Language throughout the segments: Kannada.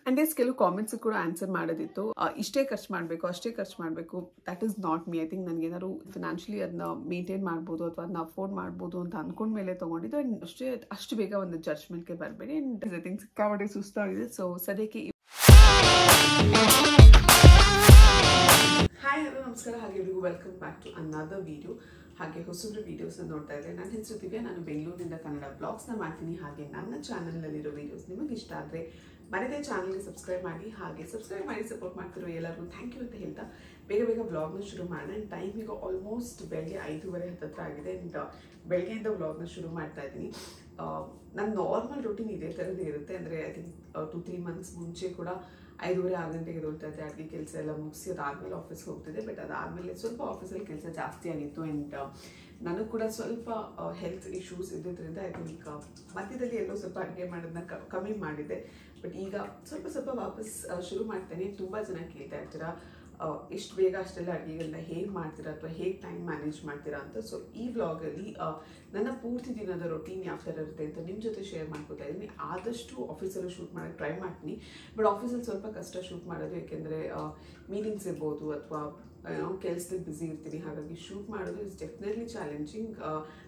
ಅಂಡ್ ಎಸ್ ಕೆಲವು ಕಾಮೆಂಟ್ಸ್ ಕೂಡ ಆನ್ಸರ್ ಮಾಡೋದಿತ್ತು. ಇಷ್ಟೇ ಖರ್ಚು ಮಾಡಬೇಕು, ಅಷ್ಟೇ ಖರ್ಚು ಮಾಡಬೇಕು, that is not me. I think ನನಗೆ ಏನಾದ್ರು ಫಿನಾನ್ಷಿಯಲಿ ಅದನ್ನ ಮೇಂಟೈನ್ ಮಾಡ್ಬೋದು ಅಥವಾ ಅದನ್ನ ಅಫೋರ್ಡ್ ಮಾಡ್ಬೋದು ಅಂತ ಅನ್ಕೊಂಡ್ಮೇಲೆ ತೊಗೊಂಡಿದ್ದು. ಆ್ಯಂಡ್ ಅಷ್ಟು ಬೇಗ ಒಂದು ಜಡ್ಜ್ಮೆಂಟ್ಗೆ ಬರಬೇಡಿ. ಆ್ಯಂಡ್ ಐ ಥಿಂಕ್ ಸಿಕ್ಕಾಪಟ್ಟೆ ಸುಸ್ತಾಗಿದೆ. ಸೊ ಸದ್ಯಕ್ಕೆ ಹಾಯ್ ಹಲೋ ನಮಸ್ಕಾರ, ಹಾಗೆ ಎಲ್ರಿಗೂ welcome back to another video. ಹಾಗೆ ಹೊಸಬ್ರು ವೀಡಿಯೋಸ್ನ ನೋಡ್ತಾ ಇದ್ದರೆ, ನನ್ನ ಹೆಸರು ದಿವ್ಯಾ, ನಾನು ಬೆಂಗಳೂರಿನಿಂದ ಕನ್ನಡ ಬ್ಲಾಗ್ಸ್ನ ಮಾಡ್ತೀನಿ. ಹಾಗೆ ನನ್ನ ಚಾನಲ್ನಲ್ಲಿರೋ ವೀಡಿಯೋಸ್ ನಿಮಗೆ ಇಷ್ಟ ಆದರೆ ಮರೆದೇ ಚಾನಲ್ಗೆ ಸಬ್ಸ್ಕ್ರೈಬ್ ಮಾಡಿ. ಹಾಗೆ ಸಬ್ಸ್ಕ್ರೈಬ್ ಮಾಡಿ ಸಪೋರ್ಟ್ ಮಾಡ್ತಿರೋ ಎಲ್ಲರಿಗೂ ಥ್ಯಾಂಕ್ ಯು ಅಂತ ಹೇಳ್ತಾ ಬೇಗ ಬೇಗ ಬ್ಲಾಗ್ನ ಶುರು ಮಾಡೋಣ. ಆ್ಯಂಡ್ ಟೈಮ್ ಈಗ ಆಲ್ಮೋಸ್ಟ್ ಬೆಳಗ್ಗೆ 5:30 ಹತ್ತಿರ ಆಗಿದೆ. ಆ್ಯಂಡ್ ಬೆಳಗ್ಗೆಯಿಂದ ಬ್ಲಾಗ್ನ ಶುರು ಮಾಡ್ತಾ ಇದ್ದೀನಿ. ನನ್ನ ನಾರ್ಮಲ್ ರೂಟೀನ್ ಇದೇ ಥರದೇ ಇರುತ್ತೆ. ಅಂದರೆ ಐ ಥಿಂಕ್ 2-3 ಮಂತ್ಸ್ ಮುಂಚೆ ಕೂಡ 5:30 6 ಗಂಟೆಗೆ ಎದ್ದೇಳ್ತಾ ಇದ್ದೆ. ಅಡುಗೆ ಕೆಲಸ ಎಲ್ಲ ಮುಗಿಸಿ ಅದಾದಮೇಲೆ ಆಫೀಸ್ಗೆ ಹೋಗ್ತಿದ್ದೆ. ಬಟ್ ಅದಾದಮೇಲೆ ಸ್ವಲ್ಪ ಆಫೀಸಲ್ಲಿ ಕೆಲಸ ಜಾಸ್ತಿ ಆಗಿತ್ತು. ಆ್ಯಂಡ್ ನನಗೆ ಕೂಡ ಸ್ವಲ್ಪ ಹೆಲ್ತ್ ಇಶ್ಯೂಸ್ ಇದ್ದಿದ್ದರಿಂದ ಐ ಥಿಂಕ್ ಮಧ್ಯದಲ್ಲಿ ಎಲ್ಲೋ ಸ್ವಲ್ಪ ಅಡುಗೆ ಮಾಡೋದನ್ನ ಕಮ್ಮಿ ಮಾಡಿದ್ದೆ. ಬಟ್ ಈಗ ಸ್ವಲ್ಪ ವಾಪಸ್ ಶುರು ಮಾಡ್ತೇನೆ. ತುಂಬ ಜನ ಕೇಳ್ತಾ ಇರ್ತೀರಾ ಎಷ್ಟು ಬೇಗ ಅಷ್ಟೆಲ್ಲ ಅಡುಗೆಗಳನ್ನ ಹೇಗೆ ಮಾಡ್ತೀರಾ ಅಥವಾ ಹೇಗೆ ಟೈಮ್ ಮ್ಯಾನೇಜ್ ಮಾಡ್ತೀರಾ ಅಂತ. ಸೊ ಈ ವ್ಲಾಗಲ್ಲಿ ನನ್ನ ಪೂರ್ತಿ ದಿನದ ರೊಟೀನ್ ಯಾವ ಥರ ಇರುತ್ತೆ ಅಂತ ನಿಮ್ಮ ಜೊತೆ ಶೇರ್ ಮಾಡ್ಕೊತಾ ಇದ್ದೀನಿ. ಆದಷ್ಟು ಆಫೀಸಲ್ಲೂ ಶೂಟ್ ಮಾಡೋಕ್ಕೆ ಟ್ರೈ ಮಾಡ್ತೀನಿ. ಬಟ್ ಆಫೀಸಲ್ಲಿ ಸ್ವಲ್ಪ ಕಷ್ಟ ಶೂಟ್ ಮಾಡೋದು, ಏಕೆಂದರೆ ಮೀಟಿಂಗ್ಸ್ ಇರ್ಬೋದು ಅಥವಾ ಕೆಲಸದಲ್ಲಿ ಬ್ಯುಸಿ ಇರ್ತೀನಿ. ಹಾಗಾಗಿ ಶೂಟ್ ಮಾಡೋದು is definitely challenging.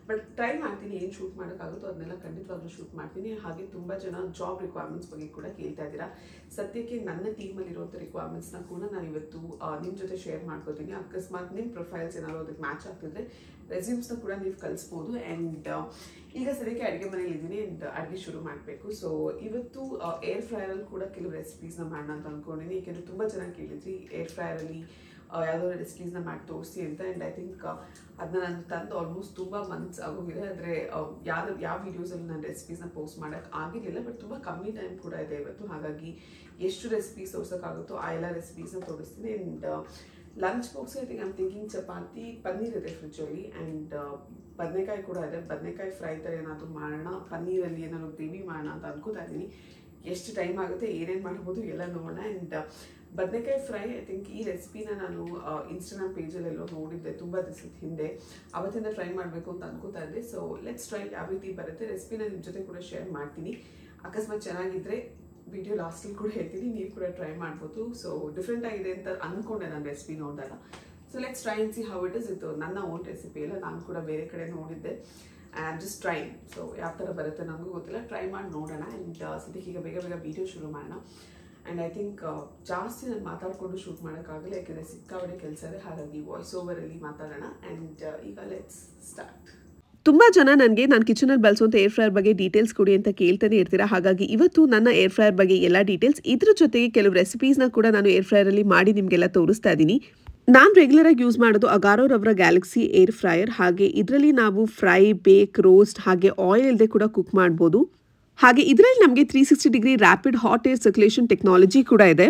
But try ಮಾಡ್ತೀನಿ, ಏನು ಶೂಟ್ ಮಾಡೋಕ್ಕಾಗುತ್ತೋ ಅದನ್ನೆಲ್ಲ ಖಂಡಿತವಾಗ್ಲೂ ಶೂಟ್ ಮಾಡ್ತೀನಿ. ಹಾಗೆ ತುಂಬ ಜನ ಜಾಬ್ ರಿಕ್ವೈರ್ಮೆಂಟ್ಸ್ ಬಗ್ಗೆ ಕೂಡ ಕೇಳ್ತಾ ಇದ್ದೀರಾ. ಸದ್ಯಕ್ಕೆ ನನ್ನ ಟೀಮಲ್ಲಿರುವಂಥ ರಿಕ್ವೈರ್ಮೆಂಟ್ಸ್ನ ಕೂಡ ನಾನು ಇವತ್ತು ನಿಮ್ಮ ಜೊತೆ ಶೇರ್ ಮಾಡ್ಕೋತೀನಿ. ಅಕಸ್ಮಾತ್ ನಿಮ್ಮ ಪ್ರೊಫೈಲ್ಸ್ ಏನಾದ್ರು ಅದಕ್ಕೆ ಮ್ಯಾಚ್ ಆಗ್ತಿದ್ರೆ ರೆಸ್ಯೂಮ್ಸ್ನ ಕೂಡ ನೀವು ಕಳಿಸ್ಬೋದು. ಆ್ಯಂಡ್ ಈಗ ಸದ್ಯಕ್ಕೆ ಅಡುಗೆ ಮನೇಲಿ ಇದ್ದೀನಿ. ಆ್ಯಂಡ್ ಅಡುಗೆ ಶುರು ಮಾಡಬೇಕು. ಸೊ ಇವತ್ತು ಏರ್ ಫ್ರೈರಲ್ಲಿ ಕೂಡ ಕೆಲವು ರೆಸಿಪೀಸ್ನ ಮಾಡೋಣ ಅಂತ ಅಂದ್ಕೊಂಡಿದ್ದೀನಿ. ಏಕೆಂದರೆ ತುಂಬ ಚೆನ್ನಾಗಿ ಕೇಳಿದ್ರಿ ಏರ್ ಫ್ರೈರಲ್ಲಿ ಯಾವುದೋ ರೆಸಿಪೀಸ್ನ ಮಾಡಿ ತೋರಿಸಿ ಅಂತ. ಆ್ಯಂಡ್ ಐ ಥಿಂಕ್ ಅದನ್ನ ನಾನು ತಂದು ಆಲ್ಮೋಸ್ಟ್ ತುಂಬ ಮಂತ್ಸ್ ಆಗೋಗಿದೆ. ಆದರೆ ಯಾವ ವೀಡಿಯೋಸಲ್ಲಿ ನಾನು ರೆಸಿಪೀಸ್ನ ಪೋಸ್ಟ್ ಮಾಡೋಕ್ಕೆ ಆಗಿರಲಿಲ್ಲ. ಬಟ್ ತುಂಬ ಕಮ್ಮಿ ಟೈಮ್ ಕೂಡ ಇದೆ ಇವತ್ತು. ಹಾಗಾಗಿ ಎಷ್ಟು ರೆಸಿಪೀಸ್ ತೋರ್ಸೋಕ್ಕಾಗುತ್ತೋ ಆ ಎಲ್ಲ ರೆಸಿಪೀಸ್ನ ತೋರಿಸ್ತೀನಿ. And lunch box I think thinking chapati paneer ಇದೆ ಫ್ರಿಜ್ಜಲ್ಲಿ. ಆ್ಯಂಡ್ ಬದನೆಕಾಯಿ ಕೂಡ ಇದೆ. ಬದನೆಕಾಯಿ ಫ್ರೈ ಥರ ಏನಾದರೂ ಮಾಡೋಣ, ಪನ್ನೀರಲ್ಲಿ ಏನಾದರೂ ಗ್ರೇವಿ ಮಾಡೋಣ ಅಂತ ಅನ್ಕೋತಾ ಇದ್ದೀನಿ. ಎಷ್ಟು ಟೈಮ್ ಆಗುತ್ತೆ, ಏನೇನು ಮಾಡ್ಬೋದು ಎಲ್ಲ ನೋಡೋಣ. ಆ್ಯಂಡ್ ಬದನೆಕಾಯಿ ಫ್ರೈ ಐ ಥಿಂಕ್ ಈ ರೆಸಿಪಿನ ನಾನು ಇನ್ಸ್ಟಾಗ್ರಾಮ್ ಪೇಜಲ್ಲೆಲ್ಲೋ ನೋಡಿದ್ದೆ ತುಂಬ ದಿವಸದ ಹಿಂದೆ. ಅವತ್ತಿಂದ ಟ್ರೈ ಮಾಡಬೇಕು ಅಂತ ಅನ್ಕೋತಾ ಇದ್ದೆ. ಸೊ ಲೆಟ್ಸ್ ಟ್ರೈ ಯಾವ ರೀತಿ ಬರುತ್ತೆ ರೆಸಿಪಿನ ನಿಮ್ಮ ಜೊತೆ ಕೂಡ ಶೇರ್ ಮಾಡ್ತೀನಿ. ಅಕಸ್ಮಾತ್ ಚೆನ್ನಾಗಿದ್ದರೆ ವಿಡಿಯೋ ಲಾಸ್ಟಲ್ಲಿ ಕೂಡ ಹೇಳ್ತೀನಿ, ನೀವು ಕೂಡ ಟ್ರೈ ಮಾಡ್ಬೋದು. ಸೊ ಡಿಫ್ರೆಂಟ್ ಆಗಿದೆ ಅಂತ ಅಂದ್ಕೊಂಡೆ ನಾನು ರೆಸಿಪಿ ನೋಡಿದಾಗ. So let's try and C how it is. ಇದು ನನ್ನ ಓನ್ ರೆಸಿಪಿ ಎಲ್ಲ, ನಾನು ಕೂಡ ಬೇರೆ ಕಡೆ ನೋಡಿದ್ದೆ. And just try. ಸೊ ಯಾವ ಥರ ಬರುತ್ತೆ ನನಗೂ ಗೊತ್ತಿಲ್ಲ, ಟ್ರೈ ಮಾಡಿ ನೋಡೋಣ. ಆ್ಯಂಡ್ ಸದ್ಯಕ್ಕೆ ಈಗ ಬೇಗ ವಿಡಿಯೋ ಶುರು ಮಾಡೋಣ. ಆ್ಯಂಡ್ ಐ ಥಿಂಕ್ ಜಾಸ್ತಿ ನಾನು ಮಾತಾಡಿಕೊಂಡು ಶೂಟ್ ಮಾಡೋಕ್ಕಾಗಲ್ಲ, ಯಾಕೆಂದರೆ ಸಿಕ್ಕಾಪಟ್ಟೆ ಕೆಲಸ ಇದೆ. ಹಾಗಾಗಿ ವಾಯ್ಸ್ ಓವರಲ್ಲಿ ಮಾತಾಡೋಣ. ಆ್ಯಂಡ್ ಈಗ ಲೆಟ್ಸ್ ಸ್ಟಾರ್ಟ್. ತುಂಬ ಜನ ನನಗೆ ನಾನು ಕಿಚನಲ್ಲಿ ಬಳಸುವಂಥ ಏರ್ ಫ್ರೈಯರ್ ಬಗ್ಗೆ ಡೀಟೇಲ್ಸ್ ಕೊಡಿ ಅಂತ ಕೇಳ್ತಾನೆ ಇರ್ತೀರಾ. ಹಾಗಾಗಿ ಇವತ್ತು ನನ್ನ ಏರ್ ಫ್ರೈಯರ್ ಬಗ್ಗೆ ಎಲ್ಲ ಡೀಟೇಲ್ಸ್, ಇದ್ರ ಜೊತೆಗೆ ಕೆಲವು ರೆಸಿಪೀಸ್ನ ಕೂಡ ನಾನು ಏರ್ ಫ್ರೈಯರಲ್ಲಿ ಮಾಡಿ ನಿಮಗೆಲ್ಲ ತೋರಿಸ್ತಾ ಇದ್ದೀನಿ. ನಾನು ರೆಗ್ಯುಲರಾಗಿ ಯೂಸ್ ಮಾಡೋದು ಅಗಾರೋರವರ ಗ್ಯಾಲಕ್ಸಿ ಏರ್ ಫ್ರೈಯರ್. ಹಾಗೆ ಇದರಲ್ಲಿ ನಾವು ಫ್ರೈ, ಬೇಕ್, ರೋಸ್ಟ್ ಹಾಗೆ ಆಯಿಲ್ ಇಲ್ಲದೆ ಕೂಡ ಕುಕ್ ಮಾಡ್ಬೋದು. ಹಾಗೆ ಇದರಲ್ಲಿ ನಮಗೆ 360 degree rapid hot air circulation technology ಕೂಡ ಇದೆ.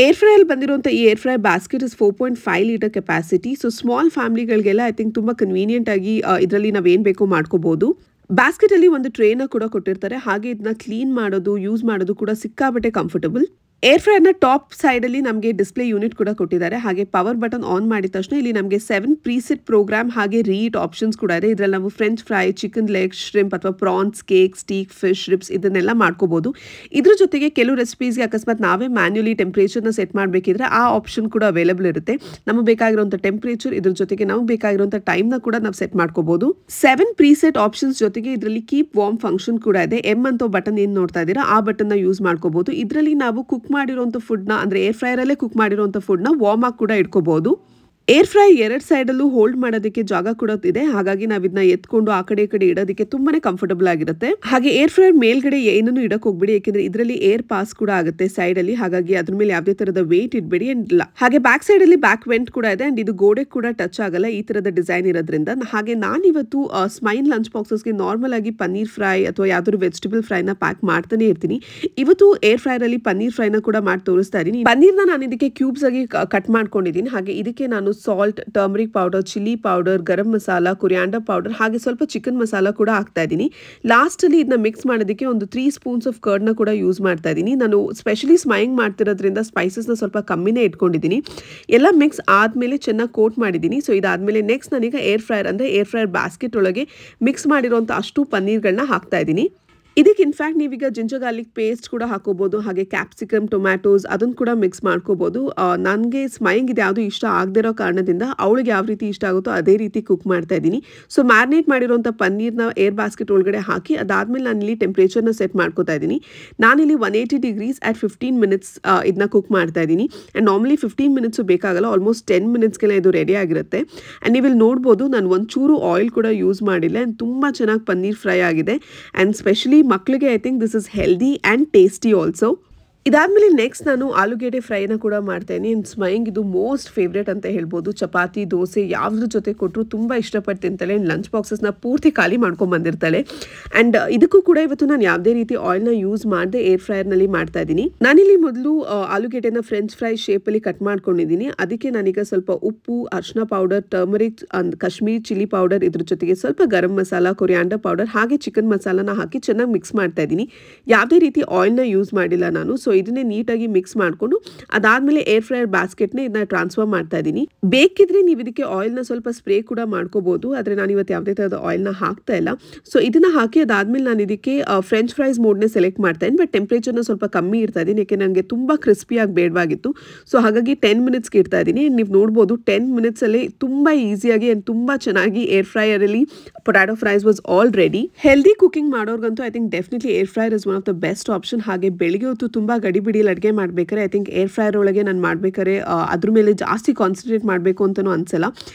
ಏರ್ ಫ್ರೈಯಲ್ಲಿ ಬಂದಿರುವಂಥ ಈ air fry basket is 4.5 litre capacity. So small ಫ್ಯಾಮಿಲಿಗಳಿಗೆಲ್ಲ ಐ ಥಿಂಕ್ ತುಂಬ ಕನ್ವೀನಿಯೆಂಟ್ ಆಗಿ ಇದರಲ್ಲಿ ನಾವೇನು ಬೇಕೋ ಮಾಡ್ಕೋಬೋದು. ಬ್ಯಾಸ್ಕೆಟಲ್ಲಿ ಒಂದು ಟ್ರೇನ ಕೂಡ ಕೊಟ್ಟಿರ್ತಾರೆ. ಹಾಗೆ ಇದನ್ನ ಕ್ಲೀನ್ ಮಾಡೋದು, ಯೂಸ್ ಮಾಡೋದು ಕೂಡ ಸಿಕ್ಕಾಬಟ್ಟೆ ಕಂಫರ್ಟಬಲ್. ಏರ್ ಫ್ರೈಯರ್ನ ಟಾಪ್ ಸೈಡಲ್ಲಿ ನಮಗೆ ಡಿಸ್ಪ್ಲೇ ಯೂನಿಟ್ ಕೂಡ ಕೊಟ್ಟಿದ್ದಾರೆ. ಹಾಗೆ ಪವರ್ ಬಟನ್ ಆನ್ ಮಾಡಿದ ತಕ್ಷಣ ಇಲ್ಲಿ ನಮಗೆ 7 ಪ್ರೀಸೆಟ್ ಪ್ರೋಗ್ರಾಮ್ ಹಾಗೆ ರೀಟ್ ಆಪ್ಷನ್ಸ್ ಕೂಡ ಇದೆ. ಇದರಲ್ಲಿ ನಾವು french fry, chicken leg, shrimp ಅಥವಾ prawns, cake, steak, fish, ribs ಇದನ್ನೆಲ್ಲ ಮಾಡ್ಕೋಬಹುದು. ಇದ್ರ ಜೊತೆಗೆ ಕೆಲವು ರೆಸಿಪೀಸ್ಗೆ ಅಕಸ್ಮಾತ್ ನಾವೇ ಮ್ಯಾನ್ಯುಯಲಿ ಟೆಂಪ್ರೇಚರ್ನ ಸೆಟ್ ಮಾಡಬೇಕಿದ್ರೆ ಆ ಆಪ್ಷನ್ ಕೂಡ ಅವೈಲೇಬಲ್ ಇರುತ್ತೆ. ನಮಗೆ ಬೇಕಾಗಿರುವಂಥ ಟೆಂಪ್ರೇಚರ್, ಇದ್ರ ಜೊತೆಗೆ ನಮಗೆ ಬೇಕಾಗಿರುವಂಥ ಟೈಮ್ನ ಕೂಡ ನಾವು ಸೆಟ್ ಮಾಡ್ಕೋಬಹುದು. 7 ಪ್ರೀಸೆಟ್ ಆಪ್ಷನ್ಸ್ ಜೊತೆಗೆ ಇದರಲ್ಲಿ ಕೀಪ್ ವಾರ್ಮ್ ಫಂಕ್ಷನ್ ಕೂಡ ಇದೆ. ಎಮ್ ಅಂತ ಬಟನ್ ಏನು ನೋಡ್ತಾ ಇದ್ದೀರಾ ಆ ಬಟನ್ನ ಯೂಸ್ ಮಾಡ್ಕೋಬಹುದು. ಇದರಲ್ಲಿ ನಾವು ಕುಕ್ ಮಾಡಿರುವಂಥ ಫುಡ್ನ, ಅಂದರೆ ಏರ್ ಫ್ರೈಯರಲ್ಲೇ ಕುಕ್ ಮಾಡಿರುವಂಥ ಫುಡ್ನ ವಾರ್ಮ್ ಆಗಿ ಕೂಡ ಇಟ್ಕೋಬಹುದು. ಏರ್ ಫ್ರೈ 2 ಸೈಡಲ್ಲೂ ಹೋಲ್ಡ್ ಮಾಡೋದಕ್ಕೆ ಜಾಗ ಕೂಡ ಇದೆ. ಹಾಗಾಗಿ ನಾವು ಇದನ್ನ ಎತ್ಕೊಂಡು ಆ ಕಡೆ ಈ ಕಡೆ ಇಡೋದಕ್ಕೆ ತುಂಬಾನೇ ಕಂಫರ್ಟಬಲ್ ಆಗಿರುತ್ತೆ. ಹಾಗೆ ಏರ್ ಫ್ರೈಯರ್ ಮೇಲ್ಗಡೆ ಏನನ್ನು ಇಡಕ್ಕೆ ಹೋಗ್ಬೇಡಿ, ಯಾಕೆಂದ್ರೆ ಇದರಲ್ಲಿ ಏರ್ ಪಾಸ್ ಕೂಡ ಆಗುತ್ತೆ ಸೈಡ್ ಅಲ್ಲಿ. ಹಾಗಾಗಿ ಅದ್ರ ಮೇಲೆ ಯಾವುದೇ ತರದ ವೇಟ್ ಇಡಬೇಡಿ. ಇಲ್ಲ ಹಾಗೆ ಬ್ಯಾಕ್ ಸೈಡ್ ಅಲ್ಲಿ ಬ್ಯಾಕ್ ವೆಂಟ್ ಕೂಡ ಇದೆ. ಅಂಡ್ ಇದು ಗೋಡೆ ಕೂಡ ಟಚ್ ಆಗಲ್ಲ ಈ ತರದ ಡಿಸೈನ್ ಇರೋದ್ರಿಂದ. ಹಾಗೆ ನಾನಿವತ್ತು ಸ್ಮೈನ್ ಲಂಚ್ ಬಾಕ್ಸಸ್ಗೆ ನಾರ್ಮಲ್ ಆಗಿ ಪನ್ನೀರ್ ಫ್ರೈ ಅಥವಾ ಯಾವ್ದಾದ್ರು ವೆಜಿಟೇಬಲ್ ಫ್ರೈನ ಪ್ಯಾಕ್ ಮಾಡ್ತಾನೆ ಇರ್ತೀನಿ. ಇವತ್ತು ಏರ್ ಫ್ರೈಯರ್ ಅಲ್ಲಿ ಪನ್ನೀರ್ ಫ್ರೈನ ಕೂಡ ಮಾಡಿ ತೋರಿಸ್ತಾ ಇದೀನಿ. ಪನ್ನೀರ್ನ ನಾನು ಇದಕ್ಕೆ ಕ್ಯೂಬ್ಸ್ ಆಗಿ ಕಟ್ ಮಾಡ್ಕೊಂಡಿದ್ದೀನಿ. ಹಾಗೆ ಇದಕ್ಕೆ ನಾನು salt, turmeric powder, chilli powder, garam masala, coriander powder ಹಾಗೆ ಸ್ವಲ್ಪ ಚಿಕನ್ ಮಸಾಲ ಕೂಡ ಹಾಕ್ತಾ ಇದ್ದೀನಿ. ಲಾಸ್ಟ್ ಅಲ್ಲಿ ಇದನ್ನ ಮಿಕ್ಸ್ ಮಾಡೋದಕ್ಕೆ ಒಂದು 3 ಸ್ಪೂನ್ಸ್ ಆಫ್ ಕರ್ಡ್ನ ಕೂಡ ಯೂಸ್ ಮಾಡ್ತಾ ಇದ್ದೀನಿ. ನಾನು ಸ್ಪೆಷಲಿ ಸ್ಮೈಯಿಂಗ್ ಮಾಡ್ತಿರೋದ್ರಿಂದ ಸ್ಪೈಸಸ್ನ ಸ್ವಲ್ಪ ಕಮ್ಮಿನೇ ಇಟ್ಕೊಂಡಿದ್ದೀನಿ. ಎಲ್ಲ ಮಿಕ್ಸ್ ಆದಮೇಲೆ ಚೆನ್ನಾಗಿ ಕೋಟ್ ಮಾಡಿದ್ದೀನಿ. ಸೊ ಇದಾದಮೇಲೆ ನೆಕ್ಸ್ಟ್ ನಾನೀಗ ಏರ್ ಫ್ರೈಯರ್ ಬ್ಯಾಸ್ಕೆಟ್ ಒಳಗೆ ಮಿಕ್ಸ್ ಮಾಡಿರೋಂಥ ಅಷ್ಟು ಪನ್ನೀರ್ಗಳನ್ನ ಹಾಕ್ತಾ ಇದ್ದೀನಿ. ಇದಕ್ಕೆ ಇನ್ಫ್ಯಾಕ್ಟ್ ನೀವೀಗ ಜಿಂಜರ್ ಗಾರ್ಲಿಕ್ ಪೇಸ್ಟ್ ಕೂಡ ಹಾಕೋಬಹುದು, ಹಾಗೆ ಕ್ಯಾಪ್ಸಿಕಮ್, ಟೊಮ್ಯಾಟೋಸ್ ಅದನ್ನು ಕೂಡ ಮಿಕ್ಸ್ ಮಾಡ್ಕೋಬಹುದು. ನನಗೆ ಸ್ಮೈಂಗ್ ಇದು ಯಾವುದು ಇಷ್ಟ ಆಗದಿರೋ ಕಾರಣದಿಂದ ಅವಳಿಗೆ ಯಾವ ರೀತಿ ಇಷ್ಟ ಆಗುತ್ತೋ ಅದೇ ರೀತಿ ಕುಕ್ ಮಾಡ್ತಾ ಇದ್ದೀನಿ. ಸೊ ಮ್ಯಾರಿನೇಟ್ ಮಾಡಿರೋಂಥ ಪನ್ನೀರ್ನ ಏರ್ ಬಾಸ್ಕೆಟ್ ಒಳಗಡೆ ಹಾಕಿ ಅದಾದಮೇಲೆ ನಾನಿಲ್ಲಿ ಟೆಂಪ್ರೇಚರ್ನ ಸೆಟ್ ಮಾಡ್ಕೋತಾ ಇದ್ದೀನಿ. ನಾನಿಲ್ಲಿ 180 ಡಿಗ್ರೀಸ್ at 15 ಮಿನಿಟ್ಸ್ ಇದನ್ನ ಕುಕ್ ಮಾಡ್ತಾ ಇದ್ದೀನಿ. ಆ್ಯಂಡ್ ನಾರ್ಮಲಿ 15 ಮಿನಿಟ್ಸು ಬೇಕಾಗಲ್ಲ, ಆಲ್ಮೋಸ್ಟ್ 10 ಮಿನಿಟ್ಸ್ಗೆಲ್ಲ ಇದು ರೆಡಿ ಆಗಿರುತ್ತೆ. ಆ್ಯಂಡ್ ನೀವು ಇಲ್ಲಿ ನೋಡ್ಬೋದು ನಾನು ಒಂಚೂರು ಆಯಿಲ್ ಕೂಡ ಯೂಸ್ ಮಾಡಿಲ್ಲ. ಆ್ಯಂಡ್ ತುಂಬ ಚೆನ್ನಾಗಿ ಪನ್ನೀರ್ ಫ್ರೈ ಆಗಿದೆ. ಆ್ಯಂಡ್ ಸ್ಪೆಷಲಿ ಮಕ್ಕಳಿಗೆ I think this is healthy and tasty also. ಇದಾದಮೇಲೆ ನೆಕ್ಸ್ಟ್ ನಾನು ಆಲೂಗೆಡ್ಡೆ ಫ್ರೈನ ಕೂಡ ಮಾಡ್ತೇನೆ. ಆ್ಯಂಡ್ ಸ್ಮೈಂಗ್ ಇದು ಮೋಸ್ಟ್ ಫೇವ್ರೇಟ್ ಅಂತ ಹೇಳ್ಬೋದು. ಚಪಾತಿ, ದೋಸೆ ಯಾವುದ್ರ ಜೊತೆ ಕೊಟ್ಟರು ತುಂಬ ಇಷ್ಟಪಟ್ಟು ತಿಂತಾಳೆ. ಆ್ಯಂಡ್ ಲಂಚ್ ಬಾಕ್ಸಸ್ನ ಪೂರ್ತಿ ಖಾಲಿ ಮಾಡ್ಕೊಂಬಂದಿರ್ತಾಳೆ. ಆ್ಯಂಡ್ ಇದಕ್ಕೂ ಕೂಡ ಇವತ್ತು ನಾನು ಯಾವುದೇ ರೀತಿ ಆಯಿಲ್ನ ಯೂಸ್ ಮಾಡದೆ ಏರ್ ಫ್ರೈಯರ್ನಲ್ಲಿ ಮಾಡ್ತಾ ಇದ್ದೀನಿ. ನಾನಿಲ್ಲಿ ಮೊದಲು ಆಲೂಗೆಡ್ಡೆನ ಫ್ರೆಂಚ್ ಫ್ರೈ ಶೇಪಲ್ಲಿ ಕಟ್ ಮಾಡ್ಕೊಂಡಿದ್ದೀನಿ. ಅದಕ್ಕೆ ನಾನೀಗ ಸ್ವಲ್ಪ ಉಪ್ಪು, ಅರಿಶಿನ powder, turmeric, Kashmiri chilli powder, ಇದ್ರ ಜೊತೆಗೆ ಸ್ವಲ್ಪ ಗರಂ ಮಸಾಲ, ಕೊರಿಯಾಂಡರ್ ಪೌಡರ್ ಹಾಗೆ ಚಿಕನ್ ಮಸಾಲಾನ ಹಾಕಿ ಚೆನ್ನಾಗಿ ಮಿಕ್ಸ್ ಮಾಡ್ತಾ ಇದ್ದೀನಿ. ಯಾವುದೇ ರೀತಿ ಆಯಿಲ್ನ ಯೂಸ್ ಮಾಡಿಲ್ಲ ನಾನು. ಸೊ ಇದನ್ನೇ ನೀಟಾಗಿ ಮಿಕ್ಸ್ ಮಾಡಿಕೊಂಡು ಅದಾದಮೇಲೆ ಏರ್ ಫ್ರೈಯರ್ ಬಾಸ್ಕೆಟ್ನ ಇದನ್ನ ಟ್ರಾನ್ಸ್ಫರ್ ಮಾಡ್ತಾ ಇದ್ದೀನಿ. ಬೇಕಿದ್ರೆ ನೀವು ಇದಕ್ಕೆ ಆಯಿಲ್ನ ಸ್ವಲ್ಪ ಸ್ಪ್ರೇ ಕೂಡ ಮಾಡ್ಕೋಬಹುದು, ಆದರೆ ನಾನು ಇವತ್ತು ಯಾವುದೇ ಥರದ ಆಯಿಲ್ನ ಹಾಕ್ತಾ ಇಲ್ಲ. ಸೊ ಇದನ್ನ ಹಾಕಿ ಅದಾದಮೇಲೆ ನಾನು ಇದಕ್ಕೆ ಫ್ರೆಂಚ್ ಫ್ರೈಸ್ ಮೋಡ್ನೇ ಸೆಲೆಕ್ಟ್ ಮಾಡ್ತಾ ಇದ್ದೀನಿ. ಬಟ್ ಟೆಂಪ್ರೇಚರ್ನ ಸ್ವಲ್ಪ ಕಮ್ಮಿ ಇಡ್ತಾ ಇದ್ದೀನಿ, ಯಾಕೆ ನನಗೆ ತುಂಬ ಕ್ರಿಸ್ಪಿಯಾಗಿ ಬೇಡವಾಗಿತ್ತು. ಸೊ ಹಾಗಾಗಿ 10 ಮಿನಿಟ್ಸ್ಗೆ ಇಡ್ತಾ ಇದ್ದೀನಿ. ನೀವು ನೋಡ್ಬೋದು 10 ಮಿನಿಟ್ಸಲ್ಲಿ ತುಂಬ ಈಸಿಯಾಗಿ ಆ್ಯಂಡ್ ತುಂಬ ಚೆನ್ನಾಗಿ ಏರ್ ಫ್ರೈಯರಲ್ಲಿ potato fries was all ready. Healthy cooking ಮಾಡೋರ್ಗಂತೂ I think definitely air fryer is one of the best option. ಹಾಗೆ ಬೆಳಿಗ್ಗೆ ಹೊತ್ತು ತುಂಬ ಗಡಿಬಿಡಿಯಲ್ಲಿ ಅಡುಗೆ ಮಾಡಬೇಕಾದ್ರೆ ಐ ಥಿಂಕ್ ಏರ್ ಫ್ರೈಯರ್ ಒಳಗೆ ನಾನು ಮಾಡಬೇಕಾದ್ರೆ ಅದ್ರ ಮೇಲೆ ಜಾಸ್ತಿ ಕಾನ್ಸಂಟ್ರೇಟ್ ಮಾಡಬೇಕು ಅಂತಲೂ ಅನಿಸಲ್ಲ.